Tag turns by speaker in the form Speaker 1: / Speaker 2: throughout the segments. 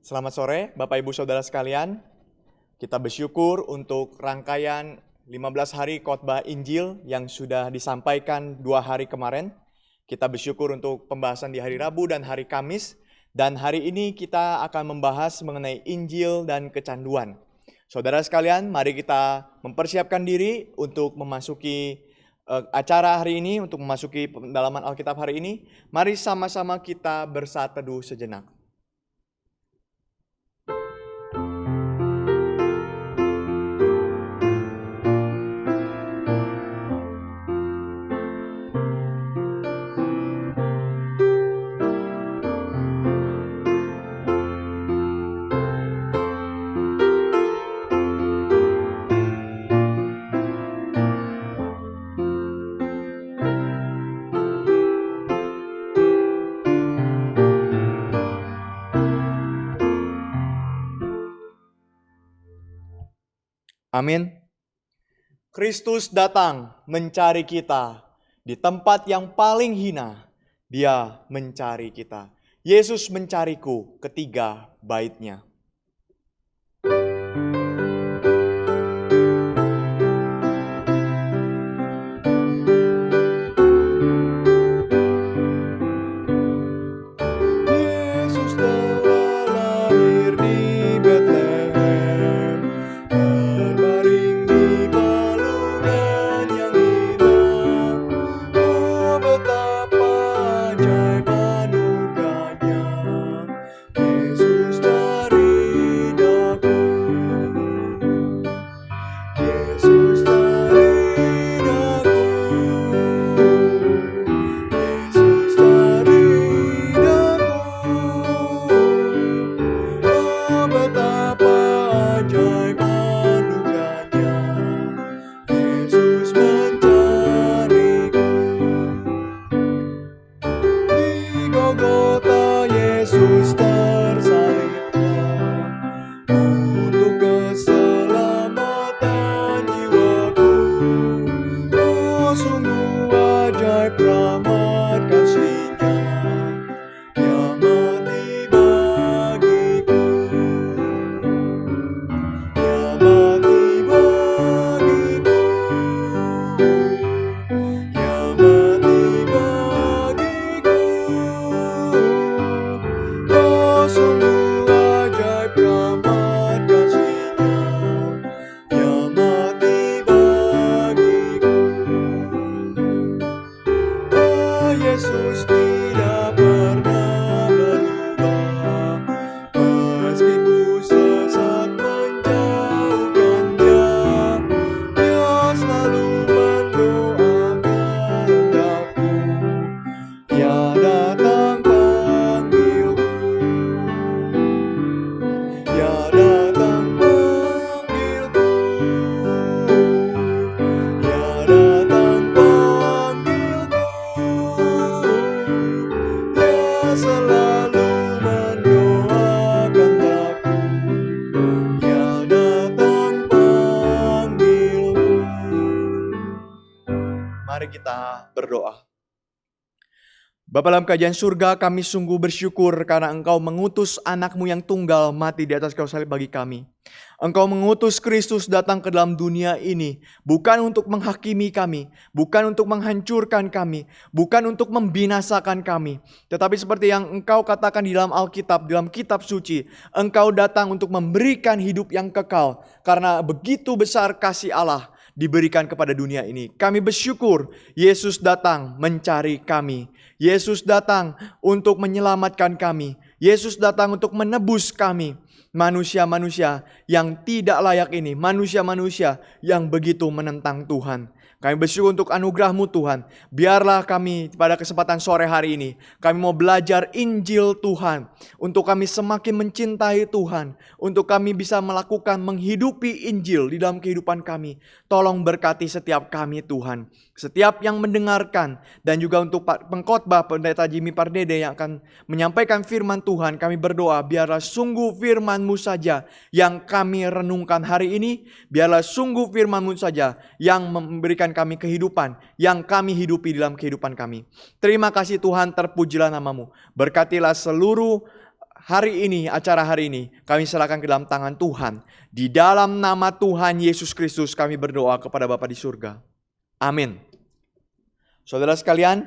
Speaker 1: Selamat sore Bapak Ibu Saudara sekalian. Kita bersyukur untuk rangkaian 15 hari khotbah Injil yang sudah disampaikan 2 hari kemarin. Kita bersyukur untuk pembahasan di hari Rabu dan hari Kamis. Dan hari ini kita akan membahas mengenai Injil dan kecanduan. Saudara sekalian, mari kita mempersiapkan diri untuk memasuki acara hari ini, untuk memasuki pendalaman Alkitab hari ini. Mari sama-sama kita bersatu teduh sejenak. Amin. Kristus datang mencari kita di tempat yang paling hina. Dia mencari kita. Yesus mencariku, ketiga baitnya. Bapa dalam kerajaan surga, kami sungguh bersyukur karena Engkau mengutus anak-Mu yang tunggal mati di atas kayu salib bagi kami. Engkau mengutus Kristus datang ke dalam dunia ini, bukan untuk menghakimi kami, bukan untuk menghancurkan kami, bukan untuk membinasakan kami. Tetapi seperti yang Engkau katakan di dalam Alkitab, di dalam kitab suci, Engkau datang untuk memberikan hidup yang kekal. Karena begitu besar kasih Allah diberikan kepada dunia ini. Kami bersyukur Yesus datang mencari kami. Yesus datang untuk menyelamatkan kami. Yesus datang untuk menebus kami. Manusia-manusia yang tidak layak ini. Manusia-manusia yang begitu menentang Tuhan. Kami bersyukur untuk anugerah-Mu Tuhan. Biarlah kami pada kesempatan sore hari ini, kami mau belajar Injil Tuhan. Untuk kami semakin mencintai Tuhan. Untuk kami bisa melakukan menghidupi Injil di dalam kehidupan kami. Tolong berkati setiap kami Tuhan. Setiap yang mendengarkan dan juga untuk pengkhotbah Pendeta Jimmy Pardede yang akan menyampaikan firman Tuhan, kami berdoa biarlah sungguh firman-Mu saja yang kami renungkan hari ini, biarlah sungguh firman-Mu saja yang memberikan kami kehidupan, yang kami hidupi dalam kehidupan kami. Terima kasih Tuhan, terpujilah nama-Mu. Berkatilah seluruh acara hari ini, kami serahkan ke dalam tangan Tuhan. Di dalam nama Tuhan Yesus Kristus kami berdoa kepada Bapa di surga. Amin. Saudara sekalian,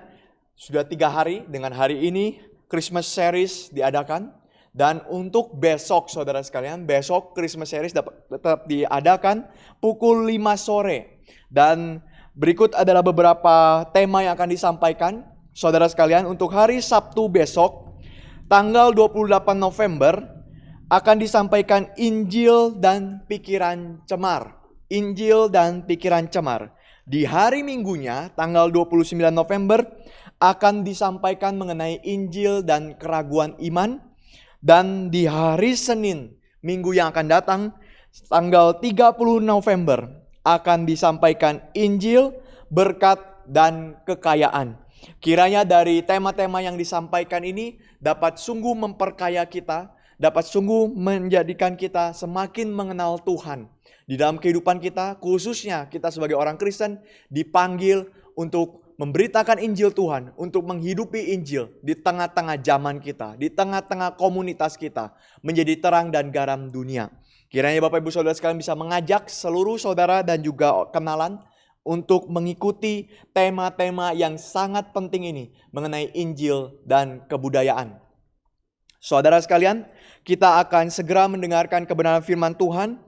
Speaker 1: sudah 3 hari dengan hari ini Christmas series diadakan. Dan untuk besok saudara sekalian, besok Christmas series tetap diadakan pukul 5 sore. Dan berikut adalah beberapa tema yang akan disampaikan. Saudara sekalian, untuk hari Sabtu besok, tanggal 28 November, akan disampaikan Injil dan Pikiran Cemar. Injil dan Pikiran Cemar. Di hari Minggunya, tanggal 29 November, akan disampaikan mengenai Injil dan keraguan iman. Dan di hari Senin, minggu yang akan datang, tanggal 30 November, akan disampaikan Injil, berkat, dan kekayaan. Kiranya dari tema-tema yang disampaikan ini dapat sungguh memperkaya kita, dapat sungguh menjadikan kita semakin mengenal Tuhan. Di dalam kehidupan kita, khususnya kita sebagai orang Kristen, dipanggil untuk memberitakan Injil Tuhan, untuk menghidupi Injil di tengah-tengah zaman kita, di tengah-tengah komunitas kita, menjadi terang dan garam dunia. Kiranya Bapak Ibu Saudara sekalian bisa mengajak seluruh saudara dan juga kenalan untuk mengikuti tema-tema yang sangat penting ini mengenai Injil dan kebudayaan. Saudara sekalian, kita akan segera mendengarkan kebenaran firman Tuhan.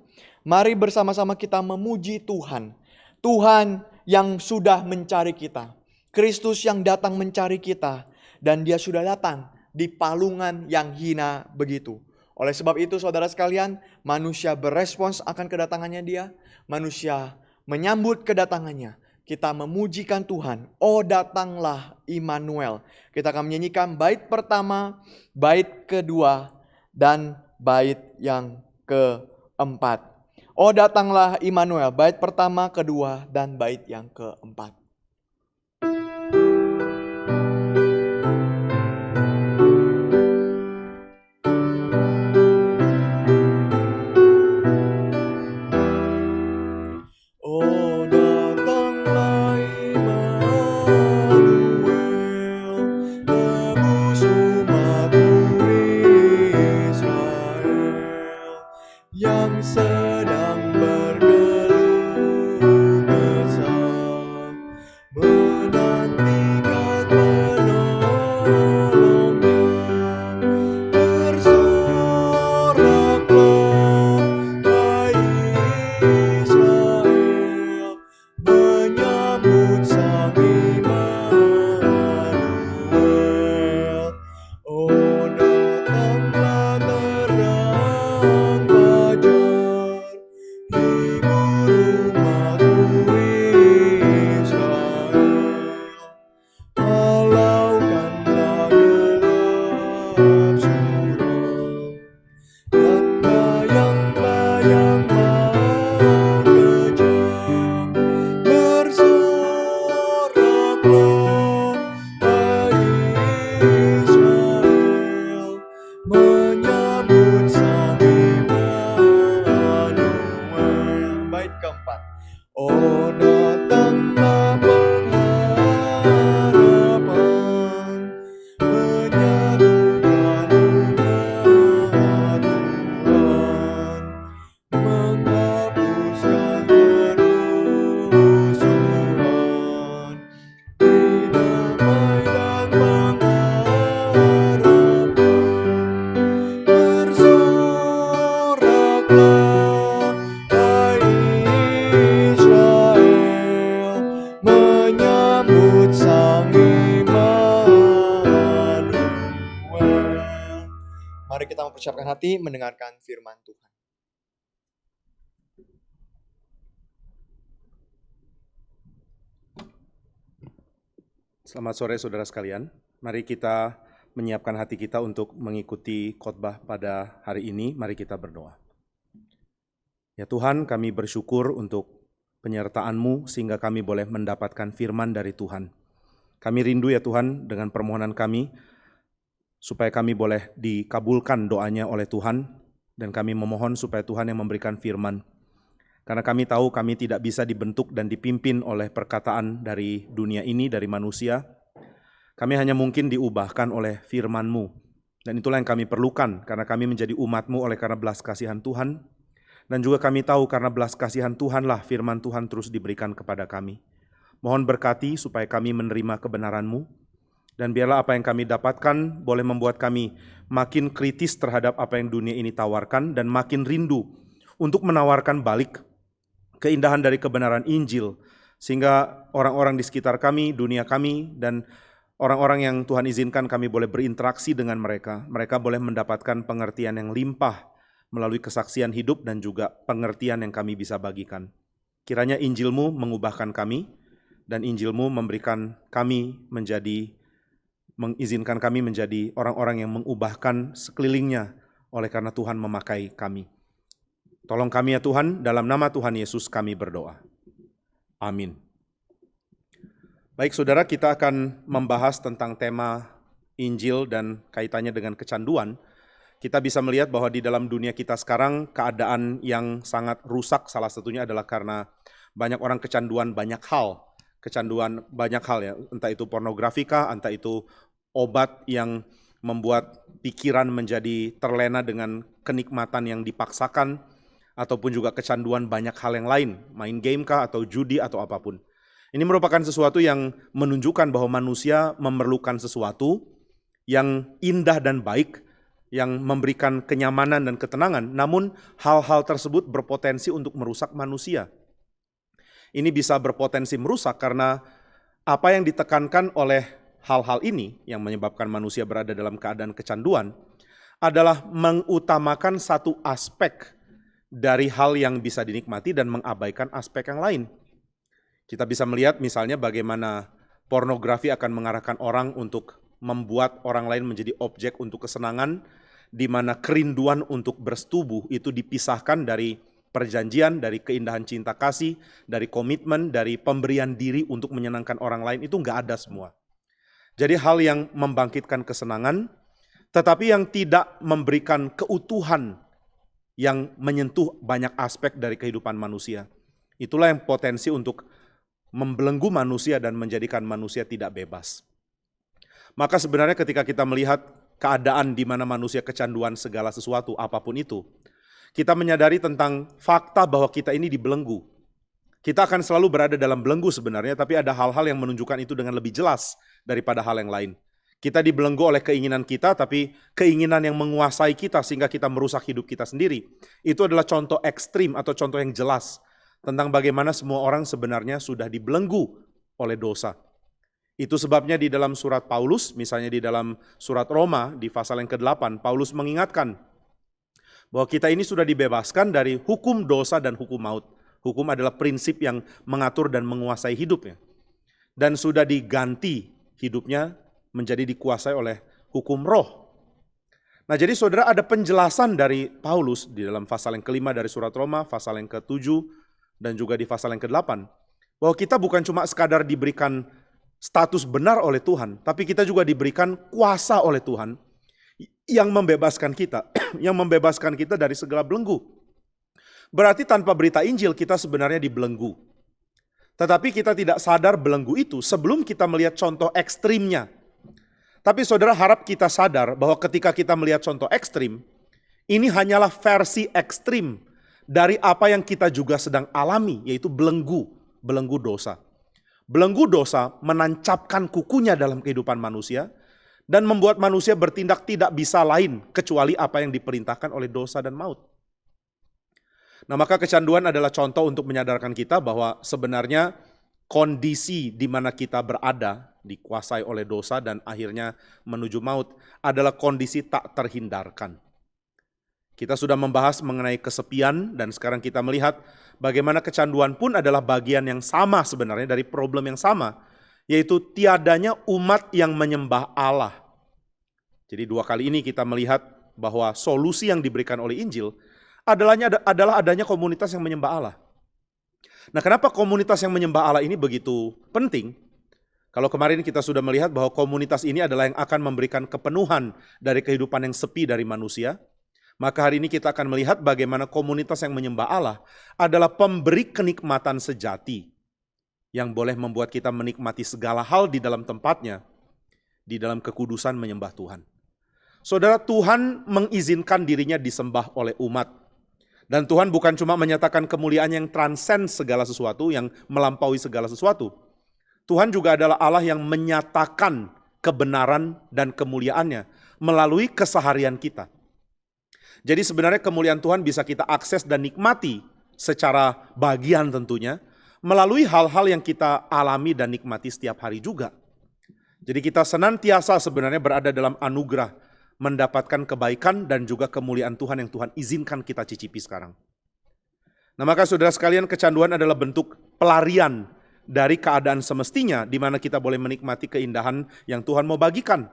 Speaker 1: Mari bersama-sama kita memuji Tuhan. Tuhan yang sudah mencari kita. Kristus yang datang mencari kita. Dan dia sudah datang di palungan yang hina begitu. Oleh sebab itu saudara sekalian, manusia berespons akan kedatangannya dia. Manusia menyambut kedatangannya. Kita memujikan Tuhan. Oh datanglah Immanuel. Kita akan menyanyikan bait pertama, bait kedua, dan bait yang keempat. Oh datanglah Immanuel, bait pertama, kedua, dan bait yang keempat. Persiapkan hati mendengarkan firman Tuhan.
Speaker 2: Selamat sore saudara sekalian. Mari kita menyiapkan hati kita untuk mengikuti khotbah pada hari ini. Mari kita berdoa. Ya Tuhan, kami bersyukur untuk penyertaan-Mu sehingga kami boleh mendapatkan firman dari Tuhan. Kami rindu ya Tuhan dengan permohonan kami, supaya kami boleh dikabulkan doanya oleh Tuhan, dan kami memohon supaya Tuhan yang memberikan firman. Karena kami tahu kami tidak bisa dibentuk dan dipimpin oleh perkataan dari dunia ini, dari manusia. Kami hanya mungkin diubahkan oleh firman-Mu. Dan itulah yang kami perlukan, karena kami menjadi umat-Mu oleh karena belas kasihan Tuhan. Dan juga kami tahu karena belas kasihan Tuhanlah firman Tuhan terus diberikan kepada kami. Mohon berkati supaya kami menerima kebenaran-Mu. Dan biarlah apa yang kami dapatkan boleh membuat kami makin kritis terhadap apa yang dunia ini tawarkan. Dan makin rindu untuk menawarkan balik keindahan dari kebenaran Injil. Sehingga orang-orang di sekitar kami, dunia kami, dan orang-orang yang Tuhan izinkan kami boleh berinteraksi dengan mereka. Mereka boleh mendapatkan pengertian yang limpah melalui kesaksian hidup dan juga pengertian yang kami bisa bagikan. Kiranya Injil-Mu mengubahkan kami, dan Injil-Mu memberikan kami mengizinkan kami menjadi orang-orang yang mengubahkan sekelilingnya oleh karena Tuhan memakai kami. Tolong kami ya Tuhan, dalam nama Tuhan Yesus kami berdoa. Amin. Baik saudara, kita akan membahas tentang tema Injil dan kaitannya dengan kecanduan. Kita bisa melihat bahwa di dalam dunia kita sekarang keadaan yang sangat rusak, salah satunya adalah karena banyak orang kecanduan banyak hal. Kecanduan banyak hal ya, entah itu pornografi kah, entah itu obat yang membuat pikiran menjadi terlena dengan kenikmatan yang dipaksakan, ataupun juga kecanduan banyak hal yang lain, main game kah atau judi atau apapun. Ini merupakan sesuatu yang menunjukkan bahwa manusia memerlukan sesuatu yang indah dan baik, yang memberikan kenyamanan dan ketenangan, namun hal-hal tersebut berpotensi untuk merusak manusia. Ini bisa berpotensi merusak karena apa yang ditekankan oleh hal-hal ini yang menyebabkan manusia berada dalam keadaan kecanduan adalah mengutamakan satu aspek dari hal yang bisa dinikmati dan mengabaikan aspek yang lain. Kita bisa melihat misalnya bagaimana pornografi akan mengarahkan orang untuk membuat orang lain menjadi objek untuk kesenangan, di mana kerinduan untuk bersetubuh itu dipisahkan dari perjanjian, dari keindahan cinta kasih, dari komitmen, dari pemberian diri untuk menyenangkan orang lain, itu nggak ada semua. Jadi hal yang membangkitkan kesenangan, tetapi yang tidak memberikan keutuhan yang menyentuh banyak aspek dari kehidupan manusia. Itulah yang potensi untuk membelenggu manusia dan menjadikan manusia tidak bebas. Maka sebenarnya ketika kita melihat keadaan di mana manusia kecanduan segala sesuatu, apapun itu, kita menyadari tentang fakta bahwa kita ini dibelenggu. Kita akan selalu berada dalam belenggu sebenarnya, tapi ada hal-hal yang menunjukkan itu dengan lebih jelas daripada hal yang lain. Kita dibelenggu oleh keinginan kita, tapi keinginan yang menguasai kita sehingga kita merusak hidup kita sendiri. Itu adalah contoh ekstrim atau contoh yang jelas tentang bagaimana semua orang sebenarnya sudah dibelenggu oleh dosa. Itu sebabnya di dalam surat Paulus, misalnya di dalam surat Roma di pasal yang ke-8, Paulus mengingatkan bahwa kita ini sudah dibebaskan dari hukum dosa dan hukum maut. Hukum adalah prinsip yang mengatur dan menguasai hidupnya. Dan sudah diganti hidupnya menjadi dikuasai oleh hukum roh. Nah jadi saudara, ada penjelasan dari Paulus di dalam pasal yang ke-5 dari surat Roma, pasal yang ke-7 dan juga di pasal yang ke-8, bahwa kita bukan cuma sekadar diberikan status benar oleh Tuhan, tapi kita juga diberikan kuasa oleh Tuhan yang membebaskan kita, yang membebaskan kita dari segala belenggu. Berarti tanpa berita Injil kita sebenarnya dibelenggu. Tetapi kita tidak sadar belenggu itu sebelum kita melihat contoh ekstrimnya. Tapi saudara, harap kita sadar bahwa ketika kita melihat contoh ekstrim, ini hanyalah versi ekstrim dari apa yang kita juga sedang alami, yaitu belenggu dosa. Belenggu dosa menancapkan kukunya dalam kehidupan manusia dan membuat manusia bertindak tidak bisa lain kecuali apa yang diperintahkan oleh dosa dan maut. Nah, maka kecanduan adalah contoh untuk menyadarkan kita bahwa sebenarnya kondisi di mana kita berada, dikuasai oleh dosa dan akhirnya menuju maut, adalah kondisi tak terhindarkan. Kita sudah membahas mengenai kesepian dan sekarang kita melihat bagaimana kecanduan pun adalah bagian yang sama sebenarnya dari problem yang sama, yaitu tiadanya umat yang menyembah Allah. Jadi dua kali ini kita melihat bahwa solusi yang diberikan oleh Injil adalah adanya komunitas yang menyembah Allah. Nah, kenapa komunitas yang menyembah Allah ini begitu penting? Kalau kemarin kita sudah melihat bahwa komunitas ini adalah yang akan memberikan kepenuhan dari kehidupan yang sepi dari manusia, maka hari ini kita akan melihat bagaimana komunitas yang menyembah Allah adalah pemberi kenikmatan sejati yang boleh membuat kita menikmati segala hal di dalam tempatnya, di dalam kekudusan menyembah Tuhan. Saudara, Tuhan mengizinkan dirinya disembah oleh umat. Dan Tuhan bukan cuma menyatakan kemuliaan yang transcend segala sesuatu, yang melampaui segala sesuatu. Tuhan juga adalah Allah yang menyatakan kebenaran dan kemuliaannya melalui keseharian kita. Jadi sebenarnya kemuliaan Tuhan bisa kita akses dan nikmati secara bagian tentunya, melalui hal-hal yang kita alami dan nikmati setiap hari juga. Jadi kita senantiasa sebenarnya berada dalam anugerah, mendapatkan kebaikan dan juga kemuliaan Tuhan yang Tuhan izinkan kita cicipi sekarang. Nah maka saudara sekalian, kecanduan adalah bentuk pelarian dari keadaan semestinya di mana kita boleh menikmati keindahan yang Tuhan mau bagikan.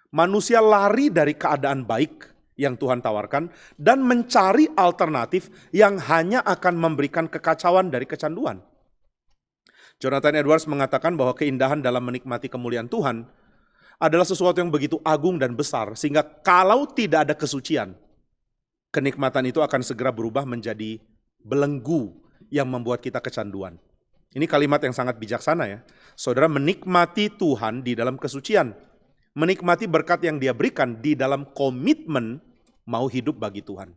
Speaker 2: Manusia lari dari keadaan baik yang Tuhan tawarkan dan mencari alternatif yang hanya akan memberikan kekacauan dari kecanduan. Jonathan Edwards mengatakan bahwa keindahan dalam menikmati kemuliaan Tuhan adalah sesuatu yang begitu agung dan besar, sehingga kalau tidak ada kesucian, kenikmatan itu akan segera berubah menjadi belenggu yang membuat kita kecanduan. Ini kalimat yang sangat bijaksana ya. Saudara, menikmati Tuhan di dalam kesucian, menikmati berkat yang Dia berikan di dalam komitmen mau hidup bagi Tuhan.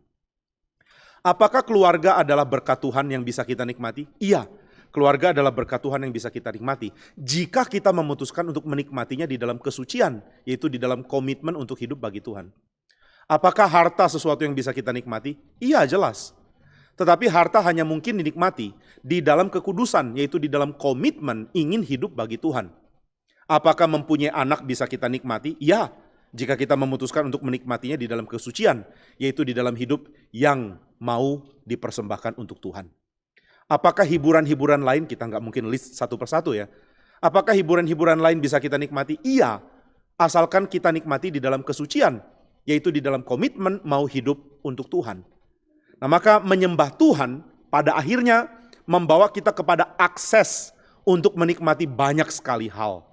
Speaker 2: Apakah keluarga adalah berkat Tuhan yang bisa kita nikmati? Iya. Keluarga adalah berkat Tuhan yang bisa kita nikmati. Jika kita memutuskan untuk menikmatinya di dalam kesucian, yaitu di dalam komitmen untuk hidup bagi Tuhan. Apakah harta sesuatu yang bisa kita nikmati? Iya, jelas. Tetapi harta hanya mungkin dinikmati di dalam kekudusan, yaitu di dalam komitmen ingin hidup bagi Tuhan. Apakah mempunyai anak bisa kita nikmati? Iya, jika kita memutuskan untuk menikmatinya di dalam kesucian, yaitu di dalam hidup yang mau dipersembahkan untuk Tuhan. Apakah hiburan-hiburan lain, kita nggak mungkin list satu persatu ya. Apakah hiburan-hiburan lain bisa kita nikmati? Iya, asalkan kita nikmati di dalam kesucian, yaitu di dalam komitmen mau hidup untuk Tuhan. Nah maka menyembah Tuhan pada akhirnya membawa kita kepada akses untuk menikmati banyak sekali hal.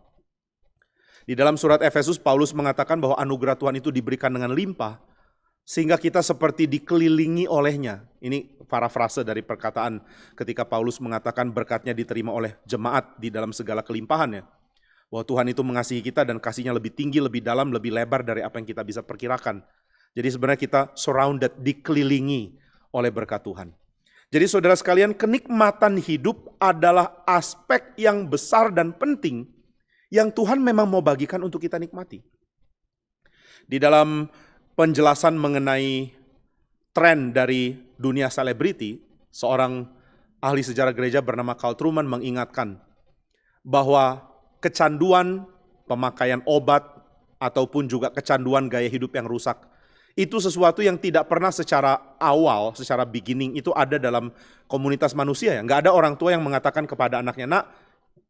Speaker 2: Di dalam surat Efesus, Paulus mengatakan bahwa anugerah Tuhan itu diberikan dengan limpah, sehingga kita seperti dikelilingi olehnya. Ini parafrase dari perkataan ketika Paulus mengatakan berkatnya diterima oleh jemaat di dalam segala kelimpahannya. Bahwa Tuhan itu mengasihi kita dan kasihnya lebih tinggi, lebih dalam, lebih lebar dari apa yang kita bisa perkirakan. Jadi sebenarnya kita surrounded, dikelilingi oleh berkat Tuhan. Jadi saudara sekalian, kenikmatan hidup adalah aspek yang besar dan penting yang Tuhan memang mau bagikan untuk kita nikmati. Di dalam penjelasan mengenai tren dari dunia selebriti, seorang ahli sejarah gereja bernama Carl Trueman mengingatkan bahwa kecanduan pemakaian obat ataupun juga kecanduan gaya hidup yang rusak itu sesuatu yang tidak pernah secara awal, secara beginning itu ada dalam komunitas manusia ya. Nggak ada orang tua yang mengatakan kepada anaknya, nak,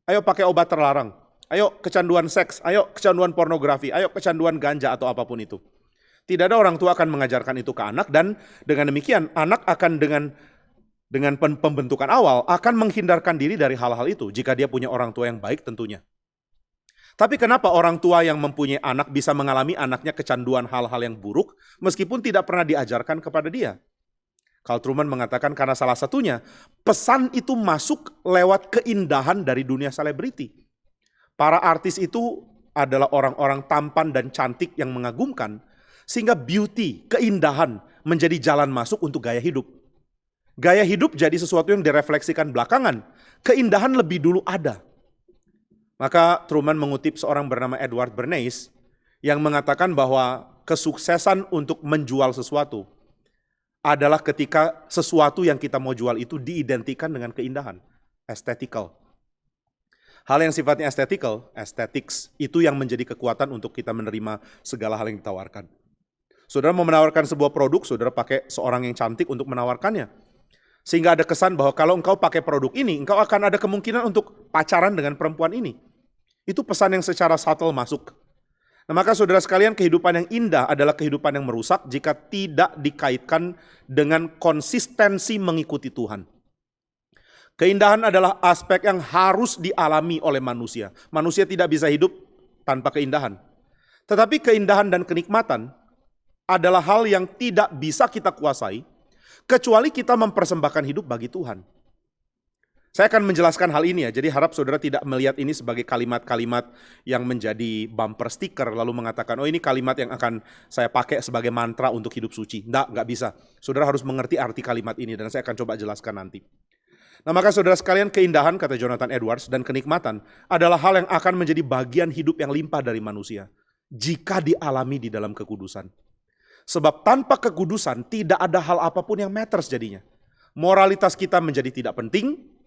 Speaker 2: ayo pakai obat terlarang, ayo kecanduan seks, ayo kecanduan pornografi, ayo kecanduan ganja atau apapun itu. Tidak ada orang tua akan mengajarkan itu ke anak, dan dengan demikian anak akan dengan pembentukan awal akan menghindarkan diri dari hal-hal itu jika dia punya orang tua yang baik tentunya. Tapi kenapa orang tua yang mempunyai anak bisa mengalami anaknya kecanduan hal-hal yang buruk meskipun tidak pernah diajarkan kepada dia? Carl Trueman mengatakan karena salah satunya pesan itu masuk lewat keindahan dari dunia selebriti. Para artis itu adalah orang-orang tampan dan cantik yang mengagumkan, sehingga beauty, keindahan menjadi jalan masuk untuk gaya hidup. Gaya hidup jadi sesuatu yang direfleksikan belakangan. Keindahan lebih dulu ada. Maka Trueman mengutip seorang bernama Edward Bernays yang mengatakan bahwa kesuksesan untuk menjual sesuatu adalah ketika sesuatu yang kita mau jual itu diidentikan dengan keindahan, aesthetical. Hal yang sifatnya aesthetics, itu yang menjadi kekuatan untuk kita menerima segala hal yang ditawarkan. Saudara mau menawarkan sebuah produk, saudara pakai seorang yang cantik untuk menawarkannya. Sehingga ada kesan bahwa kalau engkau pakai produk ini, engkau akan ada kemungkinan untuk pacaran dengan perempuan ini. Itu pesan yang secara subtle masuk. Nah maka saudara sekalian, kehidupan yang indah adalah kehidupan yang merusak jika tidak dikaitkan dengan konsistensi mengikuti Tuhan. Keindahan adalah aspek yang harus dialami oleh manusia. Manusia tidak bisa hidup tanpa keindahan. Tetapi keindahan dan kenikmatan adalah hal yang tidak bisa kita kuasai kecuali kita mempersembahkan hidup bagi Tuhan. Saya akan menjelaskan hal ini ya, jadi harap saudara tidak melihat ini sebagai kalimat-kalimat yang menjadi bumper stiker lalu mengatakan, oh ini kalimat yang akan saya pakai sebagai mantra untuk hidup suci. Nggak bisa. Saudara harus mengerti arti kalimat ini dan saya akan coba jelaskan nanti. Nah maka saudara sekalian, keindahan, kata Jonathan Edwards, dan kenikmatan adalah hal yang akan menjadi bagian hidup yang limpah dari manusia jika dialami di dalam kekudusan. Sebab tanpa kekudusan tidak ada hal apapun yang matters jadinya. Moralitas kita menjadi tidak penting.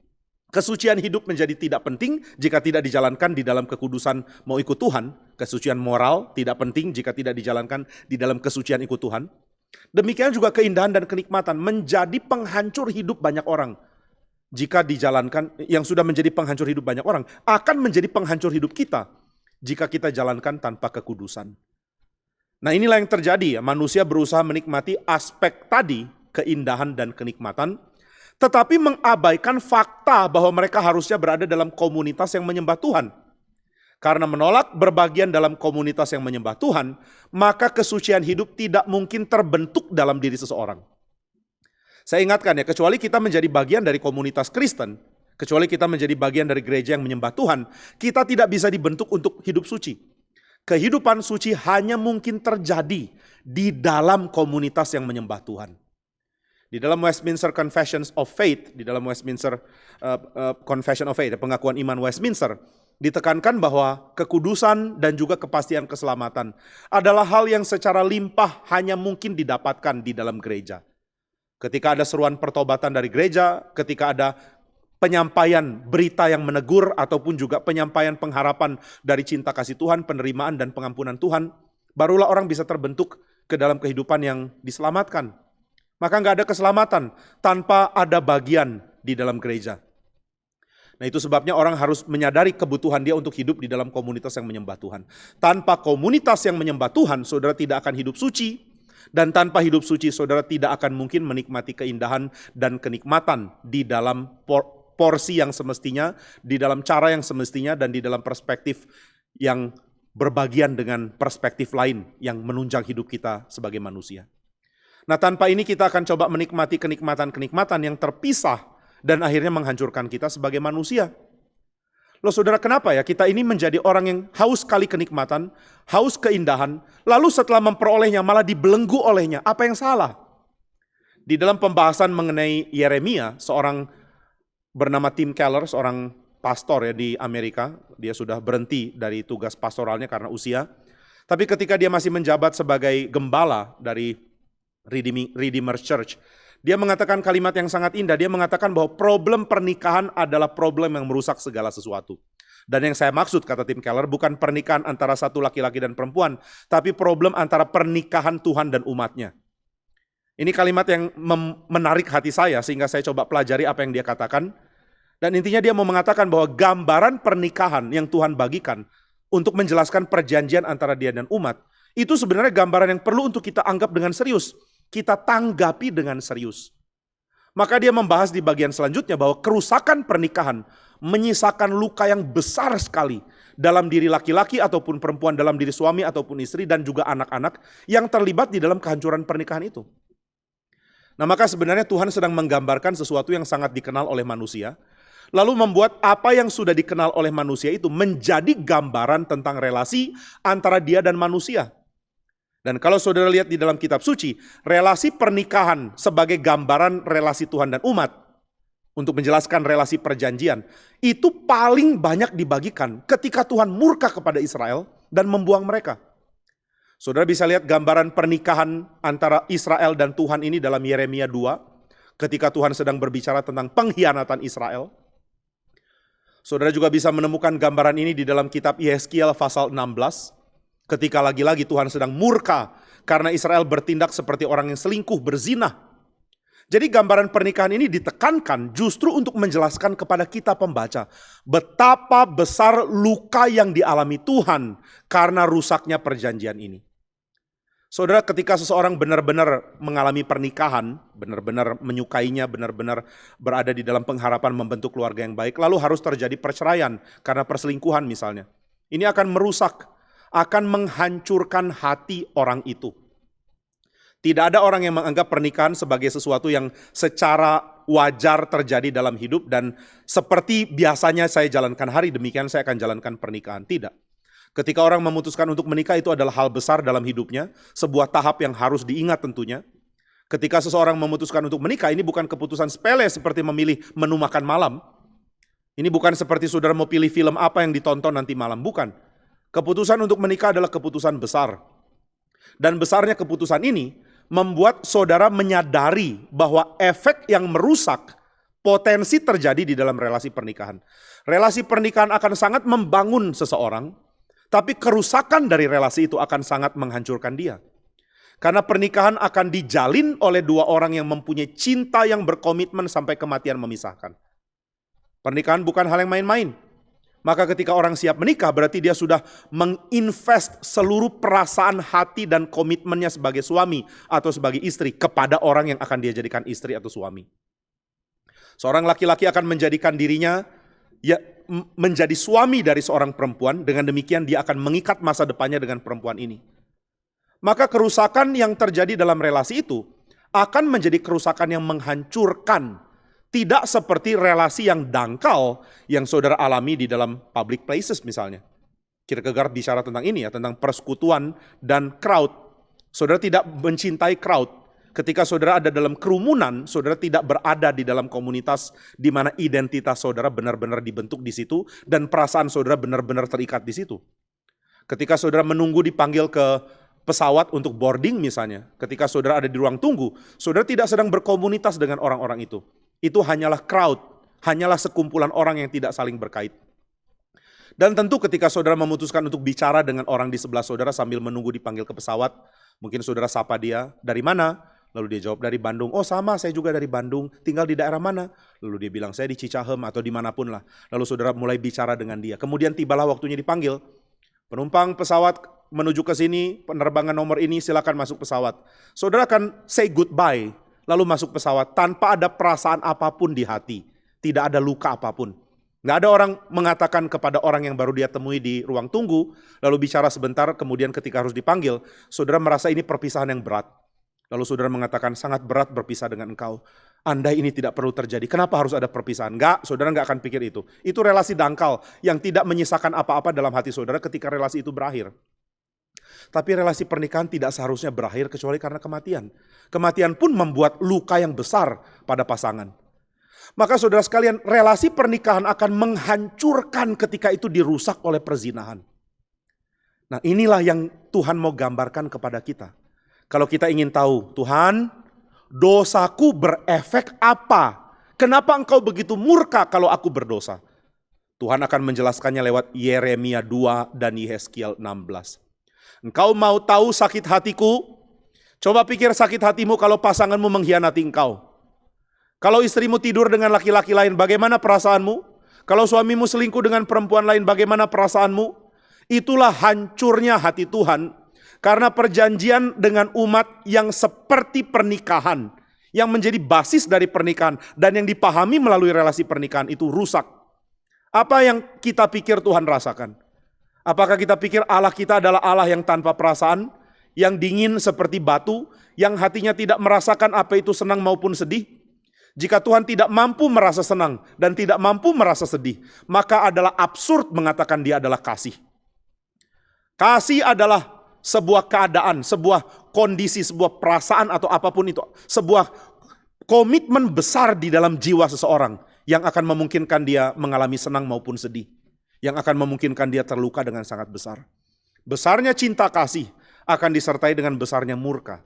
Speaker 2: Kesucian hidup menjadi tidak penting jika tidak dijalankan di dalam kekudusan mau ikut Tuhan. Kesucian moral tidak penting jika tidak dijalankan di dalam kesucian ikut Tuhan. Demikian juga keindahan dan kenikmatan menjadi penghancur hidup banyak orang. Jika dijalankan, yang sudah menjadi penghancur hidup banyak orang, akan menjadi penghancur hidup kita jika kita jalankan tanpa kekudusan. Nah inilah yang terjadi ya, manusia berusaha menikmati aspek tadi, keindahan dan kenikmatan, tetapi mengabaikan fakta bahwa mereka harusnya berada dalam komunitas yang menyembah Tuhan. Karena menolak berbagian dalam komunitas yang menyembah Tuhan, maka kesucian hidup tidak mungkin terbentuk dalam diri seseorang. Saya ingatkan ya, kecuali kita menjadi bagian dari komunitas Kristen, kecuali kita menjadi bagian dari gereja yang menyembah Tuhan, kita tidak bisa dibentuk untuk hidup suci. Kehidupan suci hanya mungkin terjadi di dalam komunitas yang menyembah Tuhan. Di dalam Westminster Confessions of Faith, di dalam Westminster Confession of Faith, pengakuan iman Westminster, ditekankan bahwa kekudusan dan juga kepastian keselamatan adalah hal yang secara limpah hanya mungkin didapatkan di dalam gereja. Ketika ada seruan pertobatan dari gereja, ketika ada penyampaian berita yang menegur, ataupun juga penyampaian pengharapan dari cinta kasih Tuhan, penerimaan dan pengampunan Tuhan, barulah orang bisa terbentuk ke dalam kehidupan yang diselamatkan. Maka nggak ada keselamatan tanpa ada bagian di dalam gereja. Nah itu sebabnya orang harus menyadari kebutuhan dia untuk hidup di dalam komunitas yang menyembah Tuhan. Tanpa komunitas yang menyembah Tuhan, saudara tidak akan hidup suci. Dan tanpa hidup suci, saudara tidak akan mungkin menikmati keindahan dan kenikmatan di dalam porsi yang semestinya, di dalam cara yang semestinya, dan di dalam perspektif yang berbagian dengan perspektif lain yang menunjang hidup kita sebagai manusia. Nah tanpa ini kita akan coba menikmati kenikmatan-kenikmatan yang terpisah dan akhirnya menghancurkan kita sebagai manusia. Loh saudara, kenapa ya kita ini menjadi orang yang haus kali kenikmatan, haus keindahan, lalu setelah memperolehnya malah dibelenggu olehnya? Apa yang salah? Di dalam pembahasan mengenai Yeremia, seorang bernama Tim Keller, seorang pastor ya di Amerika, dia sudah berhenti dari tugas pastoralnya karena usia. Tapi ketika dia masih menjabat sebagai gembala dari Redeemer Church, dia mengatakan kalimat yang sangat indah. Dia mengatakan bahwa problem pernikahan adalah problem yang merusak segala sesuatu. Dan yang saya maksud, kata Tim Keller, bukan pernikahan antara satu laki-laki dan perempuan, tapi problem antara pernikahan Tuhan dan umatnya. Ini kalimat yang menarik hati saya, sehingga saya coba pelajari apa yang dia katakan. Dan intinya dia mau mengatakan bahwa gambaran pernikahan yang Tuhan bagikan untuk menjelaskan perjanjian antara dia dan umat, itu sebenarnya gambaran yang perlu untuk kita anggap dengan serius. Kita tanggapi dengan serius. Maka dia membahas di bagian selanjutnya bahwa kerusakan pernikahan menyisakan luka yang besar sekali dalam diri laki-laki ataupun perempuan, dalam diri suami ataupun istri, dan juga anak-anak yang terlibat di dalam kehancuran pernikahan itu. Nah maka sebenarnya Tuhan sedang menggambarkan sesuatu yang sangat dikenal oleh manusia, lalu membuat apa yang sudah dikenal oleh manusia itu menjadi gambaran tentang relasi antara dia dan manusia. Dan kalau saudara lihat di dalam kitab suci, relasi pernikahan sebagai gambaran relasi Tuhan dan umat, untuk menjelaskan relasi perjanjian, itu paling banyak dibagikan ketika Tuhan murka kepada Israel dan membuang mereka. Saudara bisa lihat gambaran pernikahan antara Israel dan Tuhan ini dalam Yeremia 2, ketika Tuhan sedang berbicara tentang pengkhianatan Israel. Saudara juga bisa menemukan gambaran ini di dalam kitab Yeskiel pasal 16, ketika lagi-lagi Tuhan sedang murka karena Israel bertindak seperti orang yang selingkuh, berzina. Jadi gambaran pernikahan ini ditekankan justru untuk menjelaskan kepada kita pembaca betapa besar luka yang dialami Tuhan karena rusaknya perjanjian ini. Saudara, ketika seseorang benar-benar mengalami pernikahan, benar-benar menyukainya, benar-benar berada di dalam pengharapan membentuk keluarga yang baik, lalu harus terjadi perceraian karena perselingkuhan misalnya. Ini akan merusak, akan menghancurkan hati orang itu. Tidak ada orang yang menganggap pernikahan sebagai sesuatu yang secara wajar terjadi dalam hidup dan seperti biasanya saya jalankan hari demikian saya akan jalankan pernikahan. Tidak. Ketika orang memutuskan untuk menikah itu adalah hal besar dalam hidupnya, sebuah tahap yang harus diingat tentunya. Ketika seseorang memutuskan untuk menikah, ini bukan keputusan sepele seperti memilih menu makan malam. Ini bukan seperti saudara mau pilih film apa yang ditonton nanti malam, bukan. Keputusan untuk menikah adalah keputusan besar. Dan besarnya keputusan ini membuat saudara menyadari bahwa efek yang merusak potensi terjadi di dalam relasi pernikahan. Relasi pernikahan akan sangat membangun seseorang, tapi kerusakan dari relasi itu akan sangat menghancurkan dia. Karena pernikahan akan dijalin oleh dua orang yang mempunyai cinta yang berkomitmen sampai kematian memisahkan. Pernikahan bukan hal yang main-main. Maka ketika orang siap menikah berarti dia sudah menginvest seluruh perasaan hati dan komitmennya sebagai suami atau sebagai istri kepada orang yang akan dia jadikan istri atau suami. Seorang laki-laki akan menjadikan dirinya menjadi suami dari seorang perempuan, dengan demikian dia akan mengikat masa depannya dengan perempuan ini. Maka kerusakan yang terjadi dalam relasi itu akan menjadi kerusakan yang menghancurkan. Tidak seperti relasi yang dangkal yang saudara alami di dalam public places misalnya. Kierkegaard bicara tentang ini ya, tentang persekutuan dan crowd. Saudara tidak mencintai crowd. Ketika saudara ada dalam kerumunan, saudara tidak berada di dalam komunitas di mana identitas saudara benar-benar dibentuk di situ dan perasaan saudara benar-benar terikat di situ. Ketika saudara menunggu dipanggil ke pesawat untuk boarding misalnya, ketika saudara ada di ruang tunggu, saudara tidak sedang berkomunitas dengan orang-orang itu. Itu hanyalah crowd, hanyalah sekumpulan orang yang tidak saling berkait. Dan tentu ketika saudara memutuskan untuk bicara dengan orang di sebelah saudara sambil menunggu dipanggil ke pesawat, mungkin saudara sapa dia, dari mana? Lalu dia jawab dari Bandung. Oh sama, saya juga dari Bandung, tinggal di daerah mana? Lalu dia bilang saya di Cicahem atau dimanapun lah. Lalu saudara mulai bicara dengan dia. Kemudian tibalah waktunya dipanggil. Penumpang pesawat menuju ke sini, penerbangan nomor ini silakan masuk pesawat. Saudara akan say goodbye. Lalu masuk pesawat tanpa ada perasaan apapun di hati. Tidak ada luka apapun. Nggak ada orang mengatakan kepada orang yang baru dia temui di ruang tunggu, lalu bicara sebentar, kemudian ketika harus dipanggil, saudara merasa ini perpisahan yang berat. Lalu saudara mengatakan sangat berat berpisah dengan engkau. Andai ini tidak perlu terjadi, kenapa harus ada perpisahan? Nggak, saudara nggak akan pikir itu. Itu relasi dangkal yang tidak menyisakan apa-apa dalam hati saudara ketika relasi itu berakhir. Tapi relasi pernikahan tidak seharusnya berakhir kecuali karena kematian. Kematian pun membuat luka yang besar pada pasangan. Maka saudara sekalian, relasi pernikahan akan menghancurkan ketika itu dirusak oleh perzinahan. Nah inilah yang Tuhan mau gambarkan kepada kita. Kalau kita ingin tahu, Tuhan, dosaku berefek apa? Kenapa engkau begitu murka kalau aku berdosa? Tuhan akan menjelaskannya lewat Yeremia 2 dan Yehezkiel 16. Engkau mau tahu sakit hatiku? Coba pikir sakit hatimu kalau pasanganmu mengkhianati engkau. Kalau istrimu tidur dengan laki-laki lain, bagaimana perasaanmu? Kalau suamimu selingkuh dengan perempuan lain, bagaimana perasaanmu? Itulah hancurnya hati Tuhan. Karena perjanjian dengan umat yang seperti pernikahan, yang menjadi basis dari pernikahan, dan yang dipahami melalui relasi pernikahan itu rusak. Apa yang kita pikir Tuhan rasakan? Apakah kita pikir Allah kita adalah Allah yang tanpa perasaan, yang dingin seperti batu, yang hatinya tidak merasakan apa itu senang maupun sedih? Jika Tuhan tidak mampu merasa senang dan tidak mampu merasa sedih, maka adalah absurd mengatakan dia adalah kasih. Kasih adalah sebuah keadaan, sebuah kondisi, sebuah perasaan atau apapun itu. Sebuah komitmen besar di dalam jiwa seseorang yang akan memungkinkan dia mengalami senang maupun sedih. Yang akan memungkinkan dia terluka dengan sangat besar. Besarnya cinta kasih akan disertai dengan besarnya murka.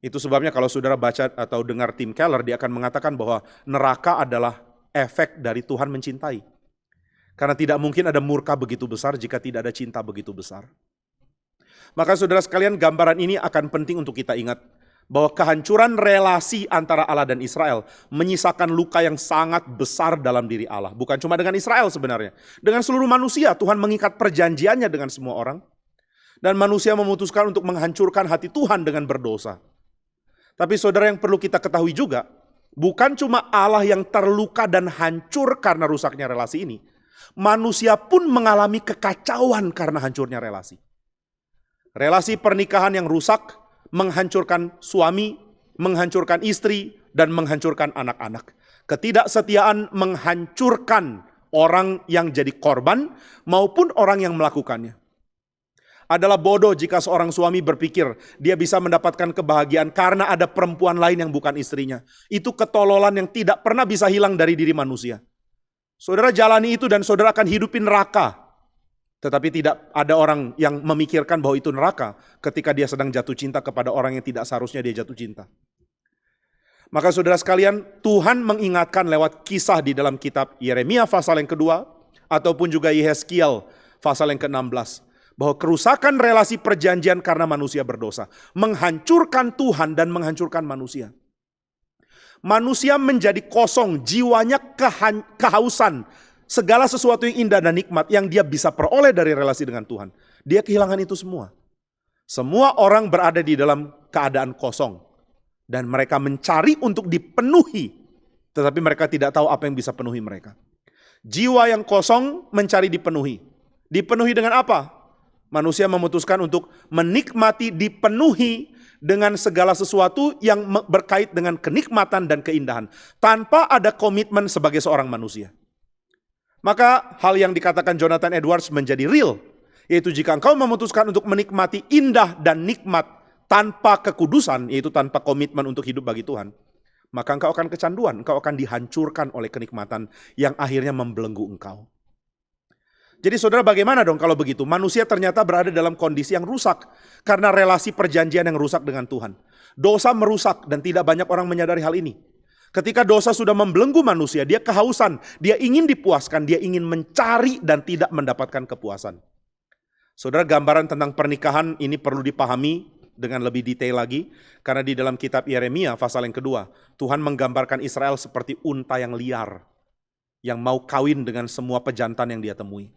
Speaker 2: Itu sebabnya kalau saudara baca atau dengar Tim Keller, dia akan mengatakan bahwa neraka adalah efek dari Tuhan mencintai. Karena tidak mungkin ada murka begitu besar jika tidak ada cinta begitu besar. Maka saudara sekalian, gambaran ini akan penting untuk kita ingat. Bahwa kehancuran relasi antara Allah dan Israel menyisakan luka yang sangat besar dalam diri Allah. Bukan cuma dengan Israel sebenarnya. Dengan seluruh manusia, Tuhan mengikat perjanjiannya dengan semua orang. Dan manusia memutuskan untuk menghancurkan hati Tuhan dengan berdosa. Tapi saudara, yang perlu kita ketahui juga, bukan cuma Allah yang terluka dan hancur karena rusaknya relasi ini. Manusia pun mengalami kekacauan karena hancurnya relasi. Relasi pernikahan yang rusak menghancurkan suami, menghancurkan istri, dan menghancurkan anak-anak. Ketidaksetiaan menghancurkan orang yang jadi korban maupun orang yang melakukannya. Adalah bodoh jika seorang suami berpikir dia bisa mendapatkan kebahagiaan karena ada perempuan lain yang bukan istrinya. Itu ketololan yang tidak pernah bisa hilang dari diri manusia. Saudara jalani itu dan saudara akan hidupin neraka. Tetapi tidak ada orang yang memikirkan bahwa itu neraka ketika dia sedang jatuh cinta kepada orang yang tidak seharusnya dia jatuh cinta. Maka saudara sekalian, Tuhan mengingatkan lewat kisah di dalam kitab Yeremia pasal yang kedua, ataupun juga Yehezkiel pasal yang ke-16. Bahwa kerusakan relasi perjanjian karena manusia berdosa. Menghancurkan Tuhan dan menghancurkan manusia. Manusia menjadi kosong, jiwanya kehausan. Segala sesuatu yang indah dan nikmat yang dia bisa peroleh dari relasi dengan Tuhan. Dia kehilangan itu semua. Semua orang berada di dalam keadaan kosong. Dan mereka mencari untuk dipenuhi. Tetapi mereka tidak tahu apa yang bisa penuhi mereka. Jiwa yang kosong mencari dipenuhi. Dipenuhi dengan apa? Manusia memutuskan untuk menikmati dipenuhi dengan segala sesuatu yang berkait dengan kenikmatan dan keindahan. Tanpa ada komitmen sebagai seorang manusia. Maka hal yang dikatakan Jonathan Edwards menjadi real. Yaitu jika engkau memutuskan untuk menikmati indah dan nikmat tanpa kekudusan, yaitu tanpa komitmen untuk hidup bagi Tuhan. Maka engkau akan kecanduan, engkau akan dihancurkan oleh kenikmatan yang akhirnya membelenggu engkau. Jadi saudara bagaimana dong kalau begitu? Manusia ternyata berada dalam kondisi yang rusak. Karena relasi perjanjian yang rusak dengan Tuhan. Dosa merusak dan tidak banyak orang menyadari hal ini. Ketika dosa sudah membelenggu manusia, dia kehausan. Dia ingin dipuaskan, dia ingin mencari dan tidak mendapatkan kepuasan. Saudara, gambaran tentang pernikahan ini perlu dipahami dengan lebih detail lagi. Karena di dalam kitab Yeremia pasal yang kedua, Tuhan menggambarkan Israel seperti unta yang liar. Yang mau kawin dengan semua pejantan yang dia temui.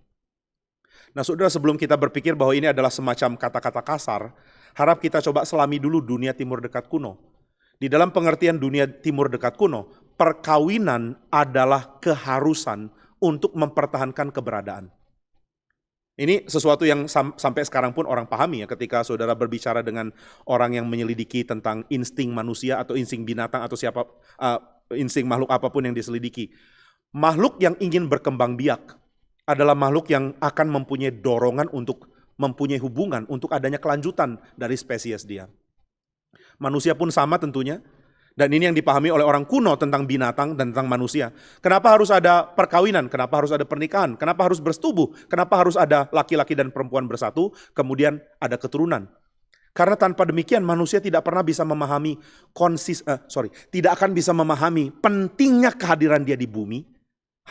Speaker 2: Nah saudara, sebelum kita berpikir bahwa ini adalah semacam kata-kata kasar, harap kita coba selami dulu dunia timur dekat kuno. Di dalam pengertian dunia timur dekat kuno, perkawinan adalah keharusan untuk mempertahankan keberadaan. Ini sesuatu yang sampai sekarang pun orang pahami ya, ketika saudara berbicara dengan orang yang menyelidiki tentang insting manusia atau insting binatang atau insting makhluk apapun yang diselidiki. Makhluk yang ingin berkembang biak adalah makhluk yang akan mempunyai dorongan untuk mempunyai hubungan untuk adanya kelanjutan dari spesies dia. Manusia pun sama tentunya. Dan ini yang dipahami oleh orang kuno tentang binatang dan tentang manusia. Kenapa harus ada perkawinan? Kenapa harus ada pernikahan? Kenapa harus bersetubuh? Kenapa harus ada laki-laki dan perempuan bersatu? Kemudian ada keturunan. Karena tanpa demikian manusia tidak pernah bisa memahami tidak akan bisa memahami pentingnya kehadiran dia di bumi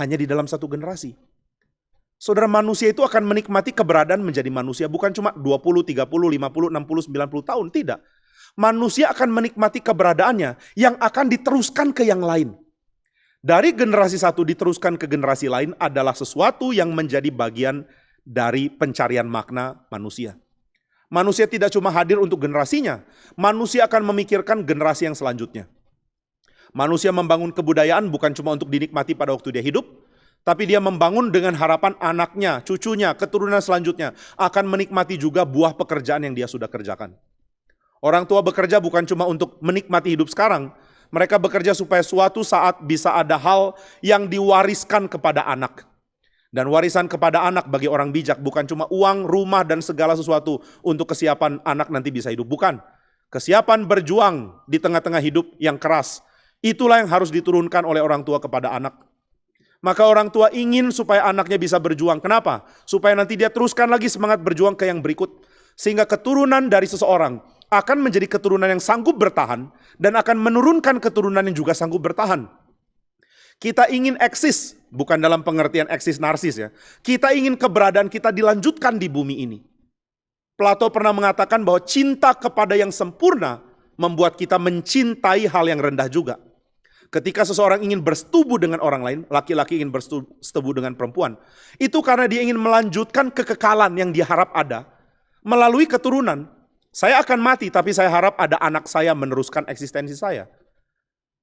Speaker 2: hanya di dalam satu generasi. Saudara, manusia itu akan menikmati keberadaan menjadi manusia bukan cuma 20, 30, 50, 60, 90 tahun, tidak. Manusia akan menikmati keberadaannya yang akan diteruskan ke yang lain. Dari generasi satu diteruskan ke generasi lain adalah sesuatu yang menjadi bagian dari pencarian makna manusia. Manusia tidak cuma hadir untuk generasinya, manusia akan memikirkan generasi yang selanjutnya. Manusia membangun kebudayaan bukan cuma untuk dinikmati pada waktu dia hidup, tapi dia membangun dengan harapan anaknya, cucunya, keturunan selanjutnya akan menikmati juga buah pekerjaan yang dia sudah kerjakan. Orang tua bekerja bukan cuma untuk menikmati hidup sekarang. Mereka bekerja supaya suatu saat bisa ada hal yang diwariskan kepada anak. Dan warisan kepada anak bagi orang bijak bukan cuma uang, rumah, dan segala sesuatu untuk kesiapan anak nanti bisa hidup. Bukan. Kesiapan berjuang di tengah-tengah hidup yang keras. Itulah yang harus diturunkan oleh orang tua kepada anak. Maka orang tua ingin supaya anaknya bisa berjuang. Kenapa? Supaya nanti dia teruskan lagi semangat berjuang ke yang berikut. Sehingga keturunan dari seseorang akan menjadi keturunan yang sanggup bertahan dan akan menurunkan keturunan yang juga sanggup bertahan. Kita ingin eksis, bukan dalam pengertian eksis narsis ya. Kita ingin keberadaan kita dilanjutkan di bumi ini. Plato pernah mengatakan bahwa cinta kepada yang sempurna membuat kita mencintai hal yang rendah juga. Ketika seseorang ingin bersetubuh dengan orang lain, laki-laki ingin bersetubuh dengan perempuan, itu karena dia ingin melanjutkan kekekalan yang dia harap ada melalui keturunan. Saya akan mati, tapi saya harap ada anak saya meneruskan eksistensi saya.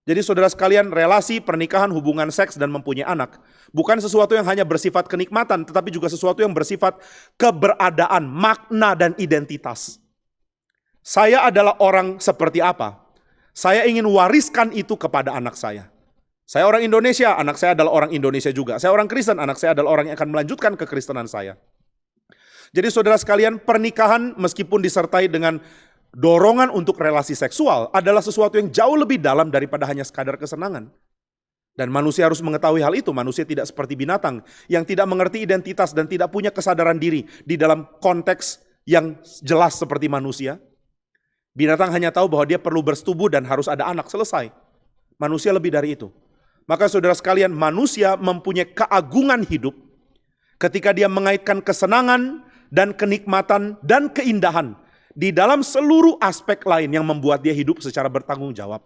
Speaker 2: Jadi saudara sekalian, relasi, pernikahan, hubungan seks, dan mempunyai anak bukan sesuatu yang hanya bersifat kenikmatan, tetapi juga sesuatu yang bersifat keberadaan, makna, dan identitas. Saya adalah orang seperti apa? Saya ingin wariskan itu kepada anak saya. Saya orang Indonesia, anak saya adalah orang Indonesia juga. Saya orang Kristen, anak saya adalah orang yang akan melanjutkan kekristenan saya. Jadi saudara sekalian, pernikahan meskipun disertai dengan dorongan untuk relasi seksual adalah sesuatu yang jauh lebih dalam daripada hanya sekadar kesenangan. Dan manusia harus mengetahui hal itu. Manusia tidak seperti binatang yang tidak mengerti identitas dan tidak punya kesadaran diri di dalam konteks yang jelas seperti manusia. Binatang hanya tahu bahwa dia perlu bersetubuh dan harus ada anak, selesai. Manusia lebih dari itu. Maka saudara sekalian, manusia mempunyai keagungan hidup ketika dia mengaitkan kesenangan dan kenikmatan dan keindahan di dalam seluruh aspek lain yang membuat dia hidup secara bertanggung jawab.